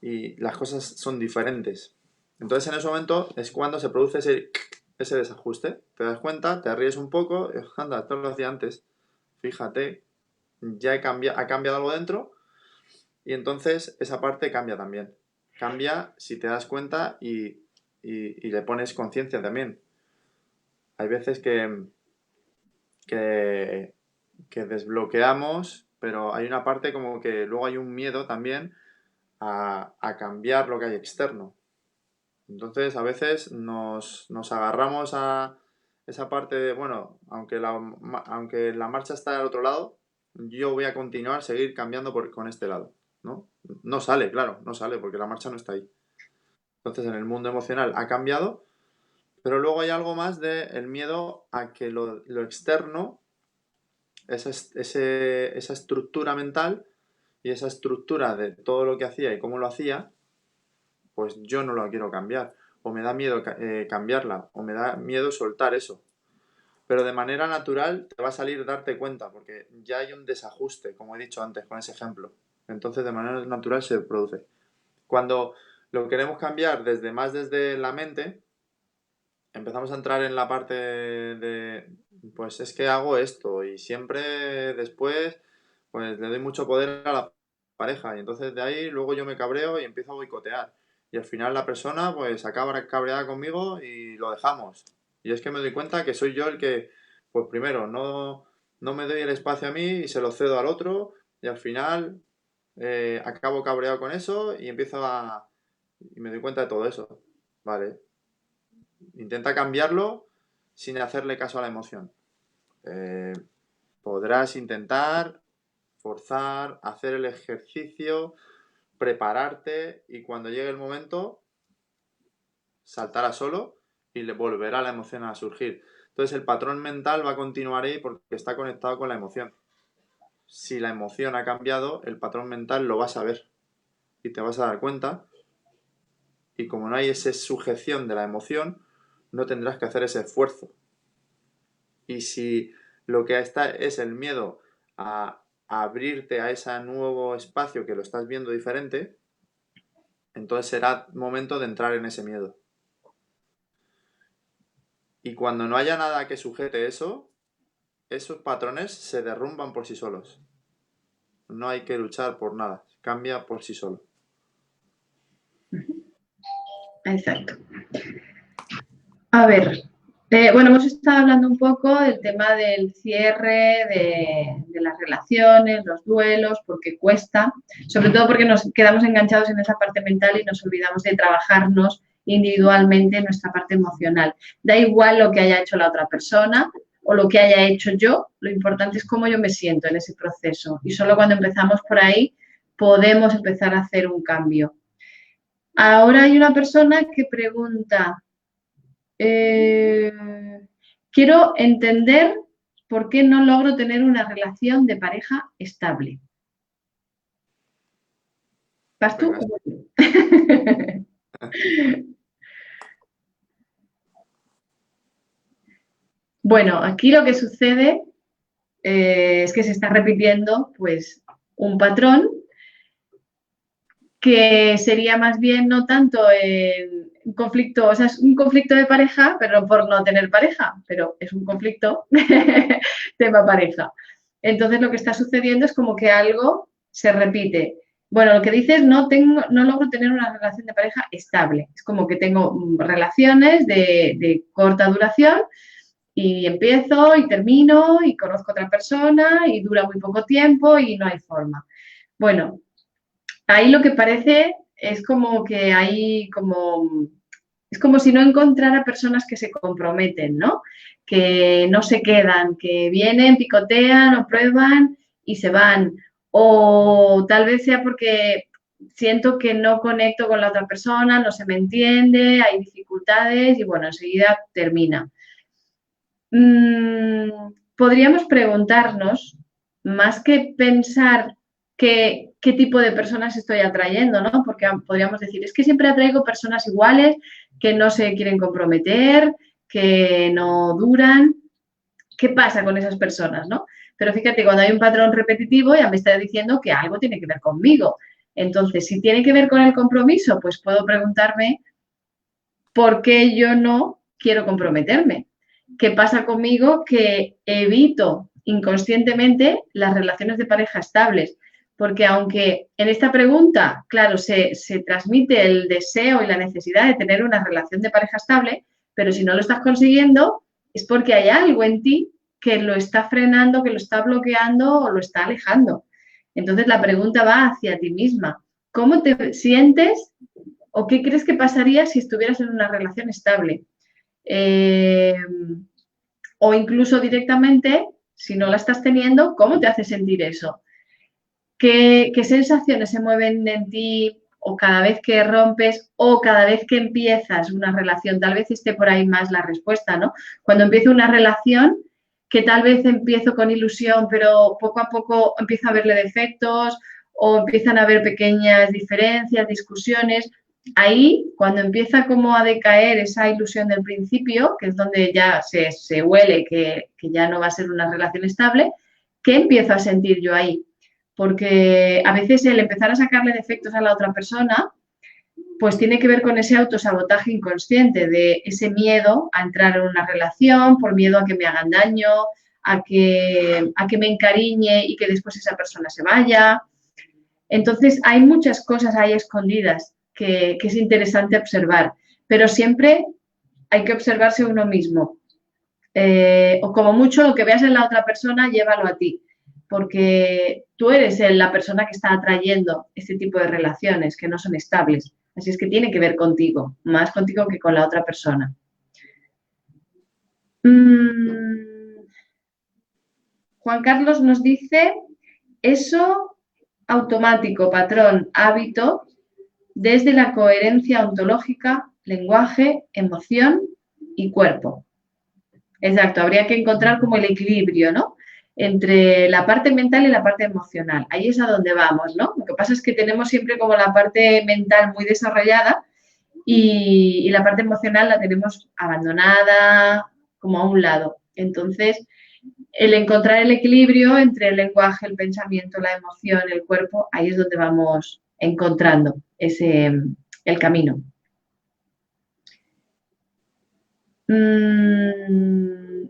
y las cosas son diferentes. Entonces en ese momento es cuando se produce ese desajuste. Te das cuenta, te ríes un poco, anda, esto lo hacía antes. Fíjate, ha cambiado algo dentro y entonces esa parte cambia también. Cambia si te das cuenta y le pones conciencia también. Hay veces que, que desbloqueamos, pero hay una parte como que luego hay un miedo también a cambiar lo que hay externo. Entonces, a veces nos agarramos a esa parte de, bueno, aunque la marcha está al otro lado, yo voy a continuar, seguir cambiando con este lado, ¿no? No sale, claro, no sale porque la marcha no está ahí. Entonces, en el mundo emocional ha cambiado, pero luego hay algo más de el miedo a que lo externo, esa estructura mental y esa estructura de todo lo que hacía y cómo lo hacía, pues yo no lo quiero cambiar, o me da miedo cambiarla, o me da miedo soltar eso. Pero de manera natural te va a salir darte cuenta, porque ya hay un desajuste, como he dicho antes con ese ejemplo. Entonces de manera natural se produce. Cuando lo queremos cambiar desde la mente, empezamos a entrar en la parte pues es que hago esto y siempre después, pues le doy mucho poder a la pareja y entonces de ahí luego yo me cabreo y empiezo a boicotear. Y al final la persona pues acaba cabreada conmigo y lo dejamos. Y es que me doy cuenta que soy yo el que, pues primero, no me doy el espacio a mí y se lo cedo al otro y al final acabo cabreado con eso y y me doy cuenta de todo eso. Vale, intenta cambiarlo sin hacerle caso a la emoción. Eh, Podrás intentar forzar, hacer el ejercicio, prepararte y cuando llegue el momento saltará solo y le volverá la emoción a surgir. Entonces el patrón mental va a continuar ahí porque está conectado con la emoción. Si la emoción ha cambiado, el patrón mental lo vas a ver y te vas a dar cuenta y como no hay esa sujeción de la emoción, no tendrás que hacer ese esfuerzo. Y si lo que está es el miedo a abrirte a ese nuevo espacio que lo estás viendo diferente, entonces será momento de entrar en ese miedo. Y cuando no haya nada que sujete eso, esos patrones se derrumban por sí solos. No hay que luchar por nada, cambia por sí solo. Exacto. A ver, bueno, hemos estado hablando un poco del tema del cierre de las relaciones, los duelos, porque cuesta, sobre todo porque nos quedamos enganchados en esa parte mental y nos olvidamos de trabajarnos individualmente en nuestra parte emocional. Da igual lo que haya hecho la otra persona o lo que haya hecho yo, lo importante es cómo yo me siento en ese proceso. Y solo cuando empezamos por ahí podemos empezar a hacer un cambio. Ahora hay una persona que pregunta, quiero entender por qué no logro tener una relación de pareja estable. ¿Vas tú? Bueno, aquí lo que sucede es que se está repitiendo pues un patrón que sería más bien no tanto un conflicto, o sea, es un conflicto de pareja, pero por no tener pareja, pero es un conflicto tema pareja. Entonces lo que está sucediendo es como que algo se repite. Bueno, lo que dices, no logro tener una relación de pareja estable. Es como que tengo relaciones de corta duración y empiezo y termino y conozco a otra persona y dura muy poco tiempo y no hay forma. Bueno, ahí lo que parece es como que hay como, es como si no encontrara personas que se comprometen, ¿no? Que no se quedan, que vienen, picotean o prueban y se van. O tal vez sea porque siento que no conecto con la otra persona, no se me entiende, hay dificultades y bueno, enseguida termina. Podríamos preguntarnos, más que pensar qué tipo de personas estoy atrayendo, ¿no? Porque podríamos decir, es que siempre atraigo personas iguales, que no se quieren comprometer, que no duran. ¿Qué pasa con esas personas, no? Pero fíjate, cuando hay un patrón repetitivo ya me está diciendo que algo tiene que ver conmigo. Entonces, si tiene que ver con el compromiso, pues puedo preguntarme por qué yo no quiero comprometerme. ¿Qué pasa conmigo que evito inconscientemente las relaciones de pareja estables? Porque aunque en esta pregunta, claro, se transmite el deseo y la necesidad de tener una relación de pareja estable, pero si no lo estás consiguiendo, es porque hay algo en ti que lo está frenando, que lo está bloqueando o lo está alejando. Entonces la pregunta va hacia ti misma. ¿Cómo te sientes o qué crees que pasaría si estuvieras en una relación estable? O incluso directamente, si no la estás teniendo, ¿cómo te hace sentir eso? ¿Qué sensaciones se mueven en ti o cada vez que rompes o cada vez que empiezas una relación? Tal vez esté por ahí más la respuesta, ¿no? Cuando empiezo una relación, que tal vez empiezo con ilusión, pero poco a poco empiezo a verle defectos o empiezan a haber pequeñas diferencias, discusiones. Ahí, cuando empieza como a decaer esa ilusión del principio, que es donde ya se huele que ya no va a ser una relación estable, ¿qué empiezo a sentir yo ahí? Porque a veces el empezar a sacarle defectos a la otra persona, pues tiene que ver con ese autosabotaje inconsciente, de ese miedo a entrar en una relación, por miedo a que me hagan daño, a que me encariñe y que después esa persona se vaya. Entonces, hay muchas cosas ahí escondidas que es interesante observar, pero siempre hay que observarse uno mismo. O como mucho lo que veas en la otra persona, llévalo a ti, porque tú eres la persona que está atrayendo este tipo de relaciones que no son estables. Así es que tiene que ver contigo, más contigo que con la otra persona. Juan Carlos nos dice, eso automático, patrón, hábito, desde la coherencia ontológica, lenguaje, emoción y cuerpo. Exacto, habría que encontrar como el equilibrio, ¿no? Entre la parte mental y la parte emocional. Ahí es a donde vamos, ¿no? Lo que pasa es que tenemos siempre como la parte mental muy desarrollada y la parte emocional la tenemos abandonada, como a un lado. Entonces, el encontrar el equilibrio entre el lenguaje, el pensamiento, la emoción, el cuerpo, ahí es donde vamos encontrando el camino.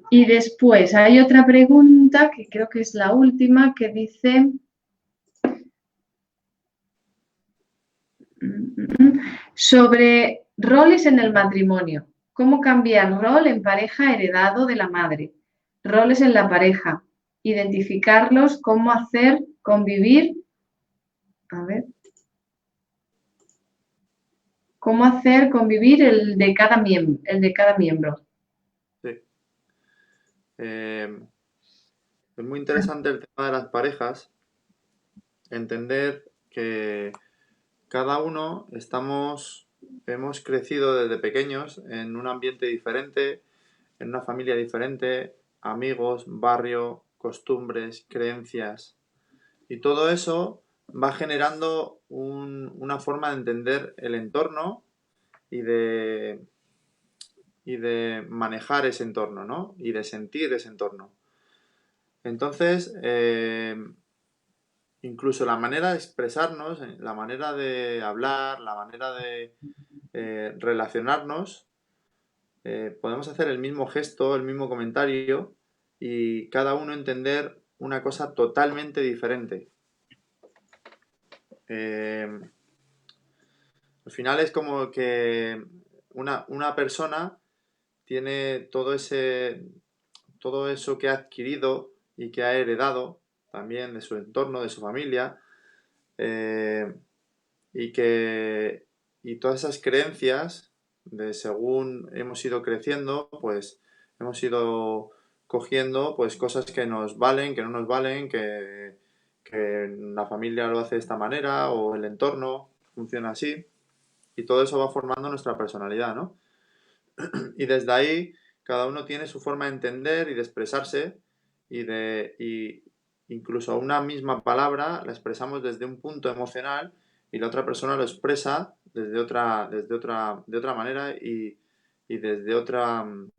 Y después hay otra pregunta que creo que es la última que dice sobre Roles en el matrimonio. ¿Cómo cambia el rol en pareja heredado de la madre? Roles en la pareja. Identificarlos, cómo hacer convivir. A ver. ¿Cómo hacer convivir el de cada miembro? Sí. Es muy interesante el tema de las parejas, entender que cada uno hemos crecido desde pequeños en un ambiente diferente, en una familia diferente, amigos, barrio, costumbres, creencias. Y todo eso va generando una forma de entender el entorno y y de manejar ese entorno, ¿no? Y de sentir ese entorno. Entonces, incluso la manera de expresarnos, la manera de hablar, la manera de relacionarnos, podemos hacer el mismo gesto, el mismo comentario y cada uno entender una cosa totalmente diferente. Eh, Al final es como que una persona tiene todo eso que ha adquirido y que ha heredado también de su entorno, de su familia, eh, y que y todas esas creencias de según hemos ido creciendo, pues hemos ido cogiendo pues cosas que nos valen, que no nos valen, que la familia lo hace de esta manera o el entorno funciona así y todo eso va formando nuestra personalidad, ¿no? Y desde ahí cada uno tiene su forma de entender y de expresarse y incluso una misma palabra la expresamos desde un punto emocional y la otra persona lo expresa de otra manera y desde otro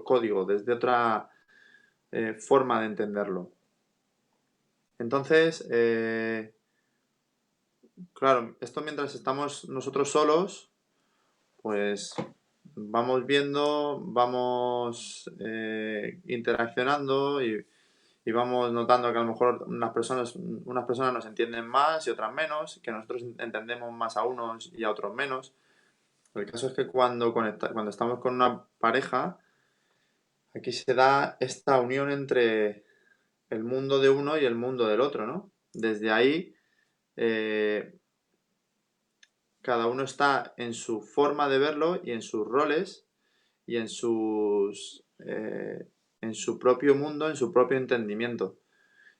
código, desde otra forma de entenderlo. Entonces, claro, esto mientras estamos nosotros solos, pues vamos viendo, vamos interaccionando y vamos notando que a lo mejor unas personas nos entienden más y otras menos, que nosotros entendemos más a unos y a otros menos. El caso es que cuando estamos con una pareja, aquí se da esta unión entre el mundo de uno y el mundo del otro, ¿no? Desde ahí, eh, cada uno está en su forma de verlo y en sus roles y en su propio mundo, en su propio entendimiento.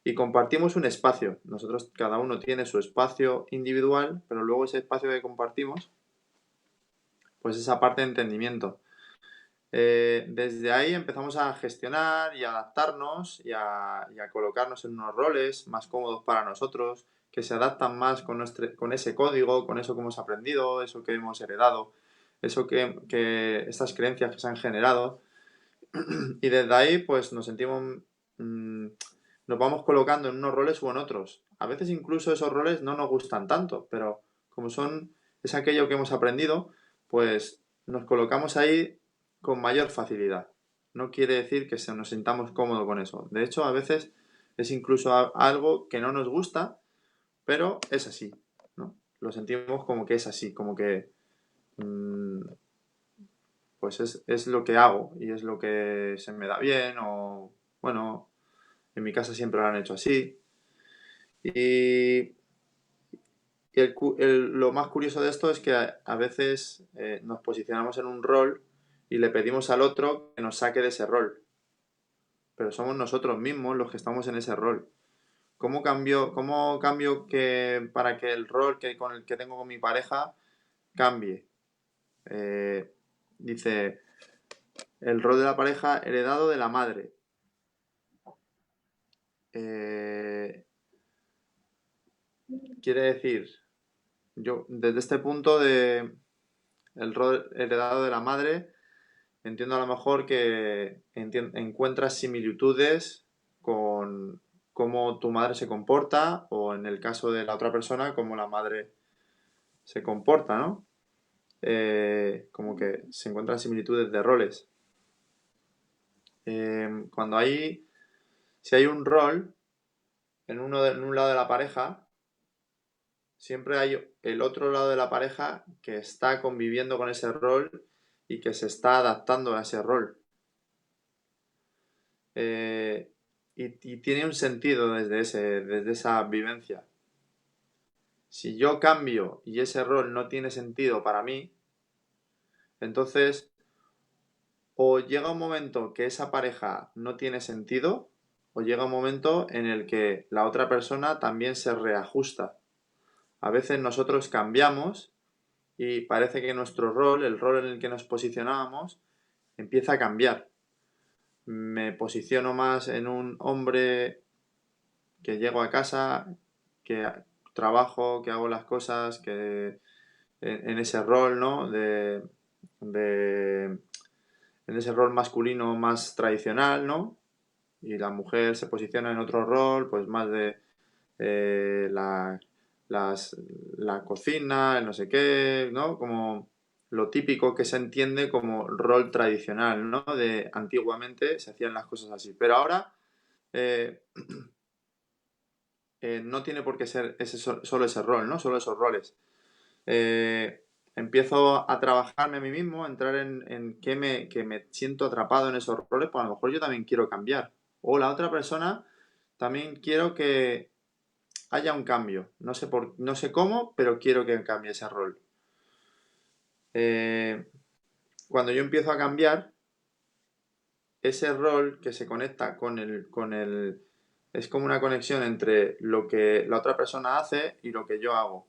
Y compartimos un espacio. Nosotros, cada uno tiene su espacio individual, pero luego ese espacio que compartimos, pues esa parte de entendimiento. Desde ahí empezamos a gestionar y a adaptarnos y a colocarnos en unos roles más cómodos para nosotros, que se adaptan más con ese código, con eso que hemos aprendido, eso que hemos heredado, estas creencias que se han generado. Y desde ahí, pues nos sentimos, mm, nos vamos colocando en unos roles o en otros. A veces incluso esos roles no nos gustan tanto, pero como es aquello que hemos aprendido, pues nos colocamos ahí con mayor facilidad. No quiere decir que nos sintamos cómodos con eso. De hecho, a veces es incluso algo que no nos gusta, pero es así, ¿no? Lo sentimos como que es así, como que mm, pues es lo que hago y es lo que se me da bien o, bueno, en mi casa siempre lo han hecho así. Y lo más curioso de esto es que a veces nos posicionamos en un rol y le pedimos al otro que nos saque de ese rol. Pero somos nosotros mismos los que estamos en ese rol. Cómo cambio para que el rol con el que tengo con mi pareja cambie? Eh, Dice, el rol de la pareja heredado de la madre. Eh, Quiere decir, yo desde este punto de el rol heredado de la madre, entiendo a lo mejor que encuentras similitudes con cómo tu madre se comporta o en el caso de la otra persona, cómo la madre se comporta, ¿no? Como que se encuentran similitudes de roles. Cuando si hay un rol en un lado de la pareja, siempre hay el otro lado de la pareja que está conviviendo con ese rol y que se está adaptando a ese rol. Y tiene un sentido desde esa vivencia. Si yo cambio y ese rol no tiene sentido para mí, entonces o llega un momento que esa pareja no tiene sentido, o llega un momento en el que la otra persona también se reajusta. A veces nosotros cambiamos y parece que nuestro rol, el rol en el que nos posicionábamos, empieza a cambiar. Me posiciono más en un hombre que llego a casa, que trabajo, que hago las cosas, que en ese rol, ¿no? De- en ese rol masculino más tradicional, ¿no? Y la mujer se posiciona en otro rol, pues más de eh, la, las- la cocina, el no sé qué, ¿no? Como lo típico que se entiende como rol tradicional, ¿no? De antiguamente se hacían las cosas así. Pero ahora eh, no tiene por qué ser solo ese rol, ¿no? Solo esos roles. Eh, Empiezo a trabajarme a mí mismo, a entrar en que me siento atrapado en esos roles, pues a lo mejor yo también quiero cambiar. O la otra persona también quiero que haya un cambio. No sé cómo, pero quiero que cambie ese rol. Eh, Cuando yo empiezo a cambiar, ese rol que se conecta con el... Es como una conexión entre lo que la otra persona hace y lo que yo hago.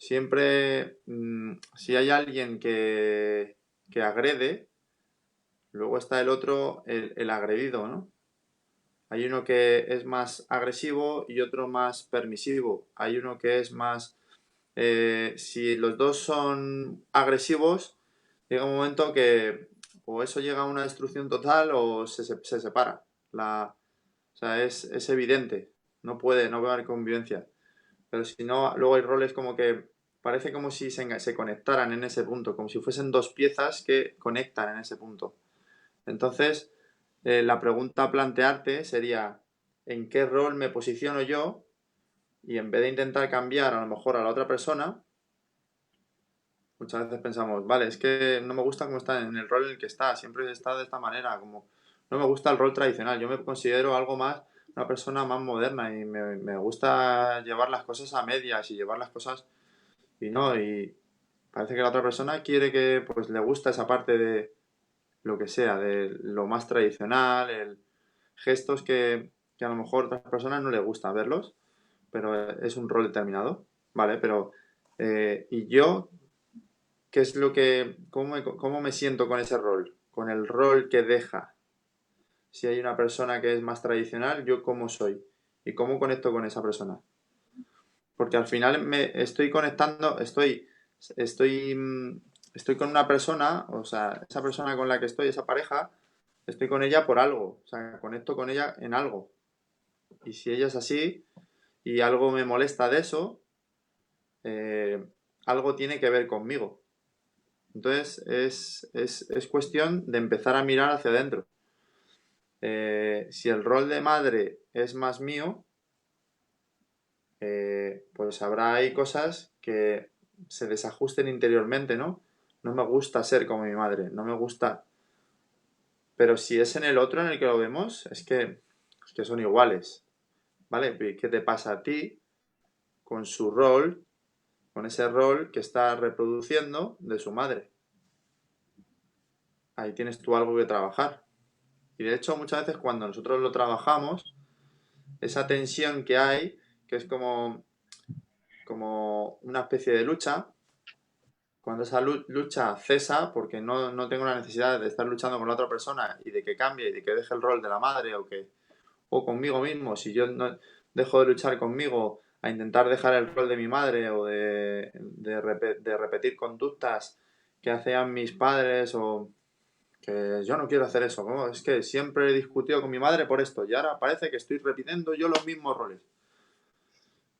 Siempre, si hay alguien que agrede, luego está el otro, el agredido, ¿no? Hay uno que es más agresivo y otro más permisivo. Hay uno que es más... si los dos son agresivos, llega un momento que o eso llega a una destrucción total o se separa. O sea, es evidente. No puede haber convivencia. Pero si no, luego hay roles como que parece como si se conectaran en ese punto, como si fuesen dos piezas que conectan en ese punto. Entonces, la pregunta a plantearte sería, ¿en qué rol me posiciono yo? Y en vez de intentar cambiar a lo mejor a la otra persona, muchas veces pensamos, vale, es que no me gusta cómo está en el rol en el que está, siempre está de esta manera, como no me gusta el rol tradicional, yo me considero algo más, una persona más moderna y me gusta llevar las cosas a medias y llevar las cosas y no, y parece que la otra persona quiere que pues le gusta esa parte de lo que sea, de lo más tradicional, gestos que a lo mejor a otras personas no les gusta verlos, pero es un rol determinado, ¿vale? Pero, y yo, ¿qué es lo que, cómo me siento con ese rol? Con el rol que deja. Si hay una persona que es más tradicional, ¿yo cómo soy? ¿Y cómo conecto con esa persona? Porque al final me estoy conectando, estoy, estoy con una persona, o sea, esa persona con la que estoy, esa pareja, estoy con ella por algo, o sea, conecto con ella en algo. Y si ella es así y algo me molesta de eso, eh, algo tiene que ver conmigo. Entonces es cuestión de empezar a mirar hacia adentro. Si el rol de madre es más mío, pues habrá ahí cosas que se desajusten interiormente, ¿no? No me gusta ser como mi madre, no me gusta. Pero si es en el otro en el que lo vemos, es que son iguales, ¿vale? ¿Qué te pasa a ti con su rol, con ese rol que está reproduciendo de su madre? Ahí tienes tú algo que trabajar. Y de hecho, muchas veces cuando nosotros lo trabajamos, esa tensión que hay, que es como una especie de lucha, cuando esa lucha cesa, porque no tengo la necesidad de estar luchando con la otra persona y de que cambie y de que deje el rol de la madre o conmigo mismo, si yo no dejo de luchar conmigo a intentar dejar el rol de mi madre o de repetir conductas que hacían mis padres o que yo no quiero hacer eso, ¿no? Es que siempre he discutido con mi madre por esto y ahora parece que estoy repitiendo yo los mismos roles.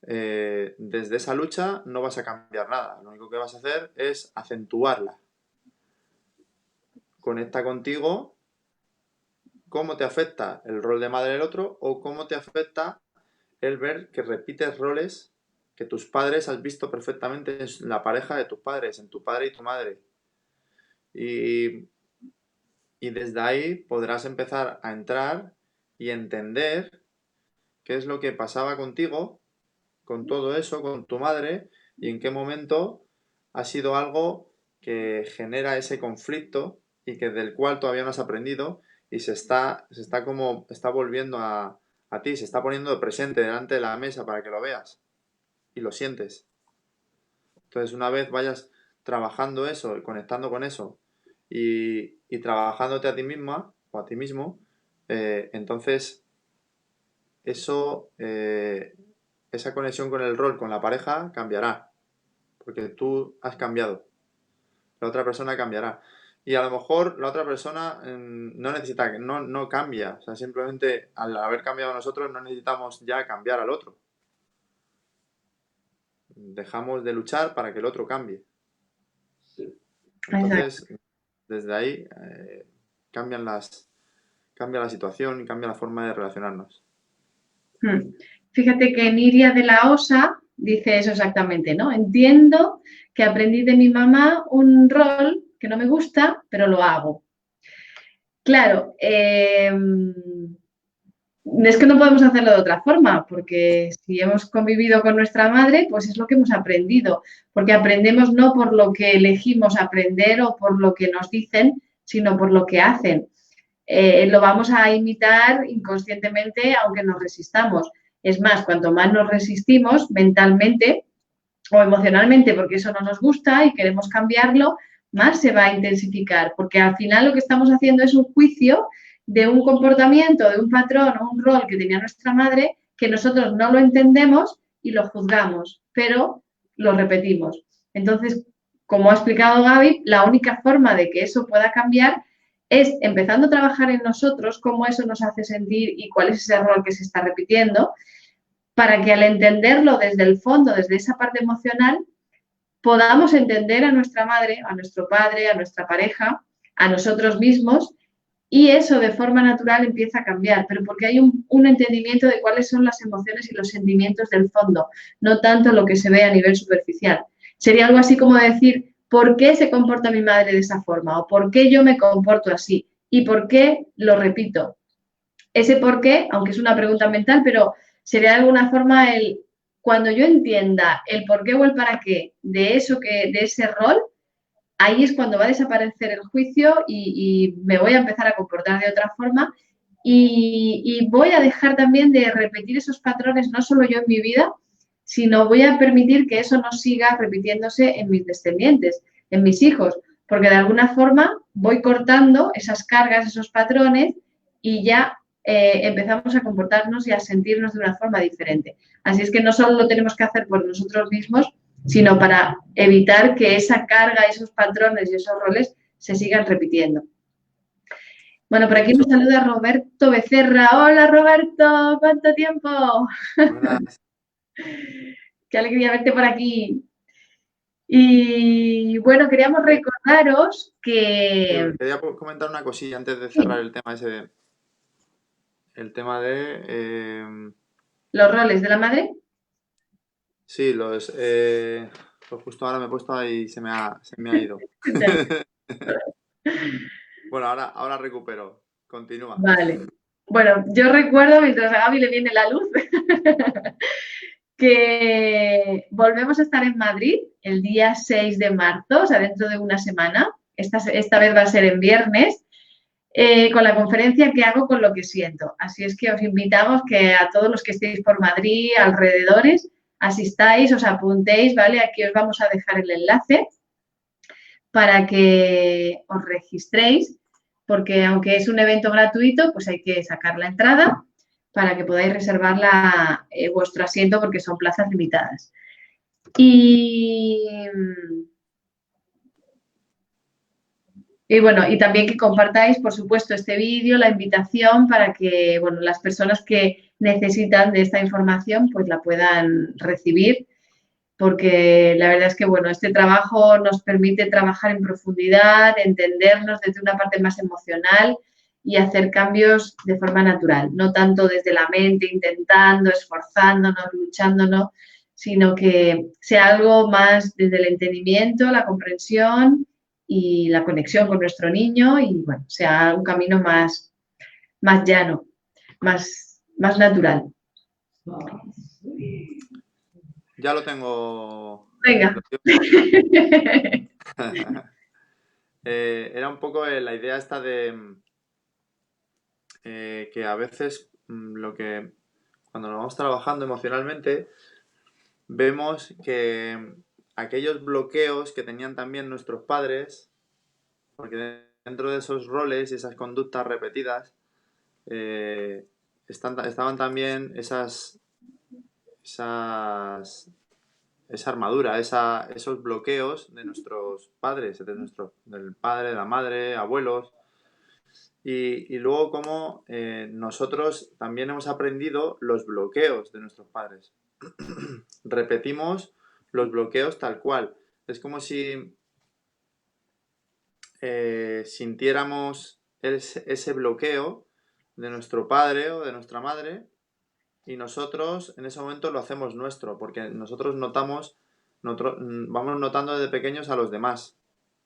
Desde esa lucha no vas a cambiar nada, lo único que vas a hacer es acentuarla. Conecta contigo cómo te afecta el rol de madre del otro o cómo te afecta el ver que repites roles que tus padres has visto perfectamente en la pareja de tus padres, en tu padre y tu madre. Y, y desde ahí podrás empezar a entrar y entender qué es lo que pasaba contigo, con todo eso, con tu madre, y en qué momento ha sido algo que genera ese conflicto y que del cual todavía no has aprendido y está volviendo a ti, se está poniendo de presente delante de la mesa para que lo veas y lo sientes. Entonces, una vez vayas trabajando eso y conectando con eso y trabajándote a ti misma o a ti mismo, entonces eso, esa conexión con el rol, con la pareja, cambiará. Porque tú has cambiado. La otra persona cambiará. Y a lo mejor la otra persona no necesita, no cambia. O sea, simplemente al haber cambiado nosotros no necesitamos ya cambiar al otro. Dejamos de luchar para que el otro cambie. Entonces, desde ahí cambia la situación y cambia la forma de relacionarnos. Fíjate que Niria de la Osa dice eso exactamente, ¿no? Entiendo que aprendí de mi mamá un rol que no me gusta, pero lo hago. Claro, es que no podemos hacerlo de otra forma, porque si hemos convivido con nuestra madre, pues es lo que hemos aprendido, porque aprendemos no por lo que elegimos aprender o por lo que nos dicen, sino por lo que hacen. Lo vamos a imitar inconscientemente, aunque nos resistamos. Es más, cuanto más nos resistimos mentalmente o emocionalmente, porque eso no nos gusta y queremos cambiarlo, más se va a intensificar, porque al final lo que estamos haciendo es un juicio de un comportamiento, de un patrón o un rol que tenía nuestra madre, que nosotros no lo entendemos y lo juzgamos, pero lo repetimos. Entonces, como ha explicado Gaby, la única forma de que eso pueda cambiar es empezando a trabajar en nosotros, cómo eso nos hace sentir y cuál es ese rol que se está repitiendo, para que al entenderlo desde el fondo, desde esa parte emocional, podamos entender a nuestra madre, a nuestro padre, a nuestra pareja, a nosotros mismos, y eso de forma natural empieza a cambiar, pero porque hay un entendimiento de cuáles son las emociones y los sentimientos del fondo, no tanto lo que se ve a nivel superficial. Sería algo así como decir, ¿por qué se comporta mi madre de esa forma? ¿O por qué yo me comporto así? ¿Y por qué lo repito? Ese por qué, aunque es una pregunta mental, pero sería de alguna forma cuando yo entienda el por qué o el para qué de ese rol, ahí es cuando va a desaparecer el juicio y me voy a empezar a comportar de otra forma y voy a dejar también de repetir esos patrones, no solo yo en mi vida, sino voy a permitir que eso no siga repitiéndose en mis descendientes, en mis hijos, porque de alguna forma voy cortando esas cargas, esos patrones y ya empezamos a comportarnos y a sentirnos de una forma diferente. Así es que no solo lo tenemos que hacer por nosotros mismos, sino para evitar que esa carga, esos patrones y esos roles se sigan repitiendo. Bueno, por aquí nos saluda Roberto Becerra. Hola Roberto, ¿cuánto tiempo? Buenas. Qué alegría verte por aquí. Y bueno, queríamos recordaros que... Quería comentar una cosilla antes de cerrar el tema ese. El tema de... ¿Los roles de la madre? Sí, pues justo ahora me he puesto ahí y se me ha ido. Bueno, ahora recupero. Continúa. Vale. Bueno, yo recuerdo, mientras a Gaby le viene la luz, que volvemos a estar en Madrid el día 6 de marzo, o sea, dentro de una semana. Esta vez va a ser en viernes, con la conferencia que hago con lo que siento. Así es que os invitamos que a todos los que estéis por Madrid, alrededores, asistáis, os apuntéis, ¿vale? Aquí os vamos a dejar el enlace para que os registréis, porque aunque es un evento gratuito, pues hay que sacar la entrada para que podáis reservar vuestro asiento porque son plazas limitadas. Y bueno, y también que compartáis, por supuesto, este vídeo, la invitación para que, bueno, las personas que necesitan de esta información pues la puedan recibir, porque la verdad es que, bueno, este trabajo nos permite trabajar en profundidad, entendernos desde una parte más emocional y hacer cambios de forma natural, no tanto desde la mente, intentando, esforzándonos, luchándonos, sino que sea algo más desde el entendimiento, la comprensión y la conexión con nuestro niño y, bueno, sea un camino más llano, más natural. Ya lo tengo. Venga. Era un poco la idea esta de que a veces cuando nos vamos trabajando emocionalmente, vemos que aquellos bloqueos que tenían también nuestros padres, porque dentro de esos roles y esas conductas repetidas, estaban también esa armadura, esos bloqueos de nuestros padres, del padre, de la madre, abuelos. Y luego cómo nosotros también hemos aprendido los bloqueos de nuestros padres. Repetimos los bloqueos tal cual. Es como si sintiéramos ese bloqueo de nuestro padre o de nuestra madre y nosotros en ese momento lo hacemos nuestro, porque nosotros vamos notando desde pequeños a los demás.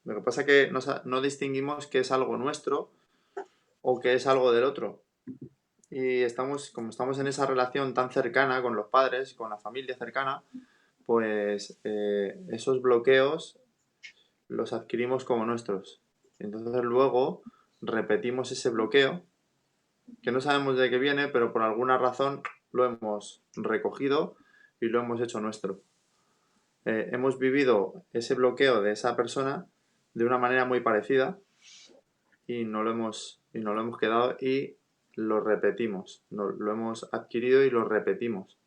Lo que pasa es que no distinguimos qué es algo nuestro o qué es algo del otro. Y como estamos en esa relación tan cercana con los padres, con la familia cercana, pues esos bloqueos los adquirimos como nuestros. Entonces luego repetimos ese bloqueo, que no sabemos de qué viene, pero por alguna razón lo hemos recogido y lo hemos hecho nuestro. Hemos vivido ese bloqueo de esa persona de una manera muy parecida y no lo hemos quedado y lo repetimos. Lo hemos adquirido y lo repetimos.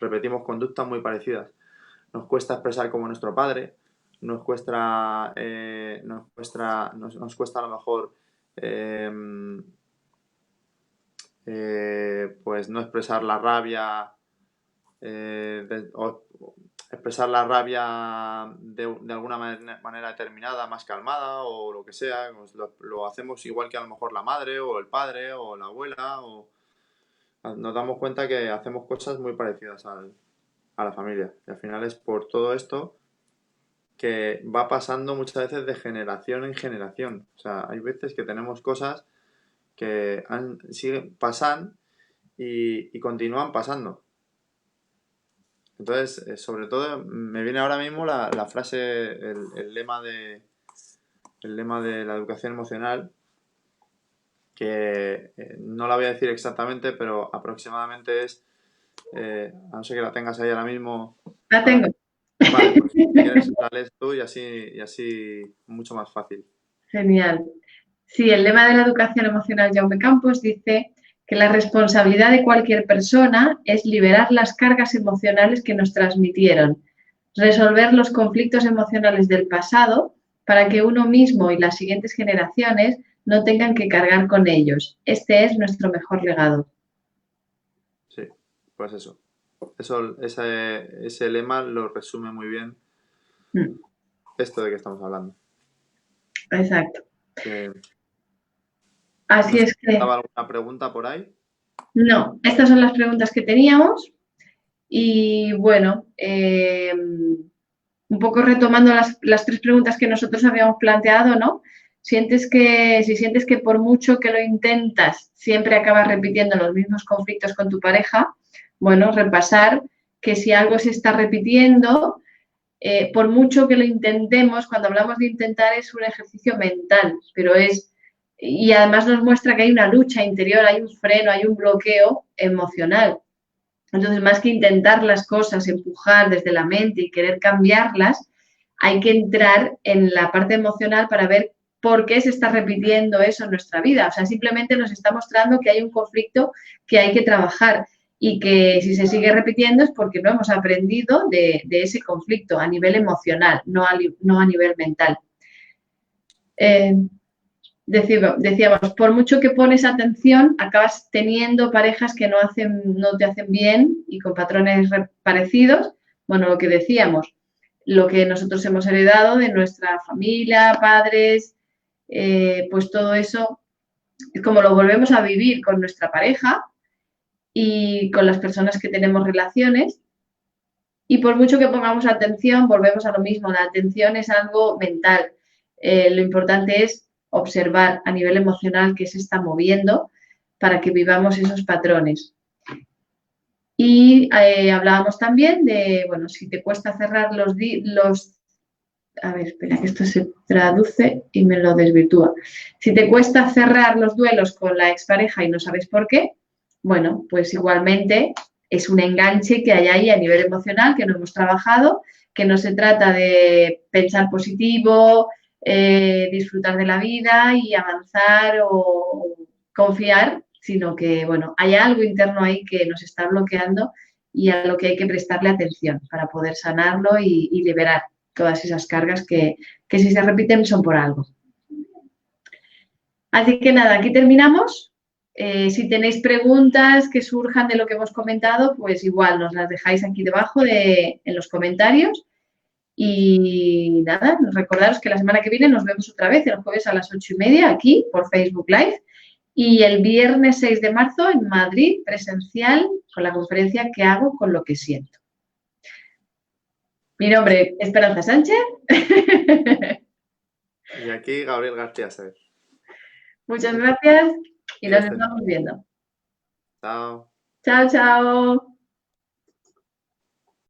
Repetimos conductas muy parecidas. Nos cuesta expresar como nuestro padre, nos cuesta a lo mejor pues no expresar la rabia o expresar la rabia de alguna manera determinada, más calmada o lo que sea. Pues lo hacemos igual que a lo mejor la madre o el padre o la abuela, o nos damos cuenta que hacemos cosas muy parecidas a la familia. Y al final es por todo esto que va pasando muchas veces de generación en generación. O sea, hay veces que tenemos cosas que pasan y continúan pasando. Entonces, sobre todo, me viene ahora mismo la frase, el lema de la educación emocional, que no la voy a decir exactamente, pero aproximadamente es, a no ser que la tengas ahí ahora mismo. La tengo. Vale, pues si quieres la lees tú y así mucho más fácil. Genial. Sí, el lema de la educación emocional Jaume Campos dice que la responsabilidad de cualquier persona es liberar las cargas emocionales que nos transmitieron, resolver los conflictos emocionales del pasado para que uno mismo y las siguientes generaciones no tengan que cargar con ellos. Este es nuestro mejor legado. Sí, pues eso. Ese lema lo resume muy bien esto de que estamos hablando. Exacto. Que, Así ¿no es que... ¿Estaba alguna pregunta por ahí? No, estas son las preguntas que teníamos y bueno, un poco retomando las tres preguntas que nosotros habíamos planteado, ¿no? Si sientes que por mucho que lo intentas, siempre acabas repitiendo los mismos conflictos con tu pareja, bueno, repasar que si algo se está repitiendo, por mucho que lo intentemos, cuando hablamos de intentar es un ejercicio mental, pero y además nos muestra que hay una lucha interior, hay un freno, hay un bloqueo emocional. Entonces, más que intentar las cosas, empujar desde la mente y querer cambiarlas, hay que entrar en la parte emocional para ver por qué se está repitiendo eso en nuestra vida. O sea, simplemente nos está mostrando que hay un conflicto que hay que trabajar y que si se sigue repitiendo es porque no hemos aprendido de ese conflicto a nivel emocional, no a nivel mental. Decíamos, por mucho que pones atención, acabas teniendo parejas que no te hacen bien y con patrones parecidos. Bueno, lo que decíamos, lo que nosotros hemos heredado de nuestra familia, padres, pues todo eso, como lo volvemos a vivir con nuestra pareja y con las personas que tenemos relaciones, Y por mucho que pongamos atención, volvemos a lo mismo, la atención es algo mental. Lo importante es observar a nivel emocional qué se está moviendo para que vivamos esos patrones. Y hablábamos también de, bueno, si te cuesta cerrar a ver, espera, que esto se traduce y me lo desvirtúa. Si te cuesta cerrar los duelos con la expareja y no sabes por qué, bueno, pues igualmente es un enganche que hay ahí a nivel emocional que no hemos trabajado, que no se trata de pensar positivo, disfrutar de la vida y avanzar o confiar, sino que, bueno, hay algo interno ahí que nos está bloqueando y a lo que hay que prestarle atención para poder sanarlo y liberar todas esas cargas que si se repiten son por algo. Así que nada, aquí terminamos. Si tenéis preguntas que surjan de lo que hemos comentado, pues igual nos las dejáis aquí debajo en los comentarios. Y nada, recordaros que la semana que viene nos vemos otra vez, el jueves a las 8:30 aquí por Facebook Live y el viernes 6 de marzo en Madrid, presencial, con la conferencia que hago con lo que siento. Mi nombre es Esperanza Sánchez. Y aquí Gabriel García Ser. Muchas gracias y nos Dios te estamos viendo. Chao. Chao, chao.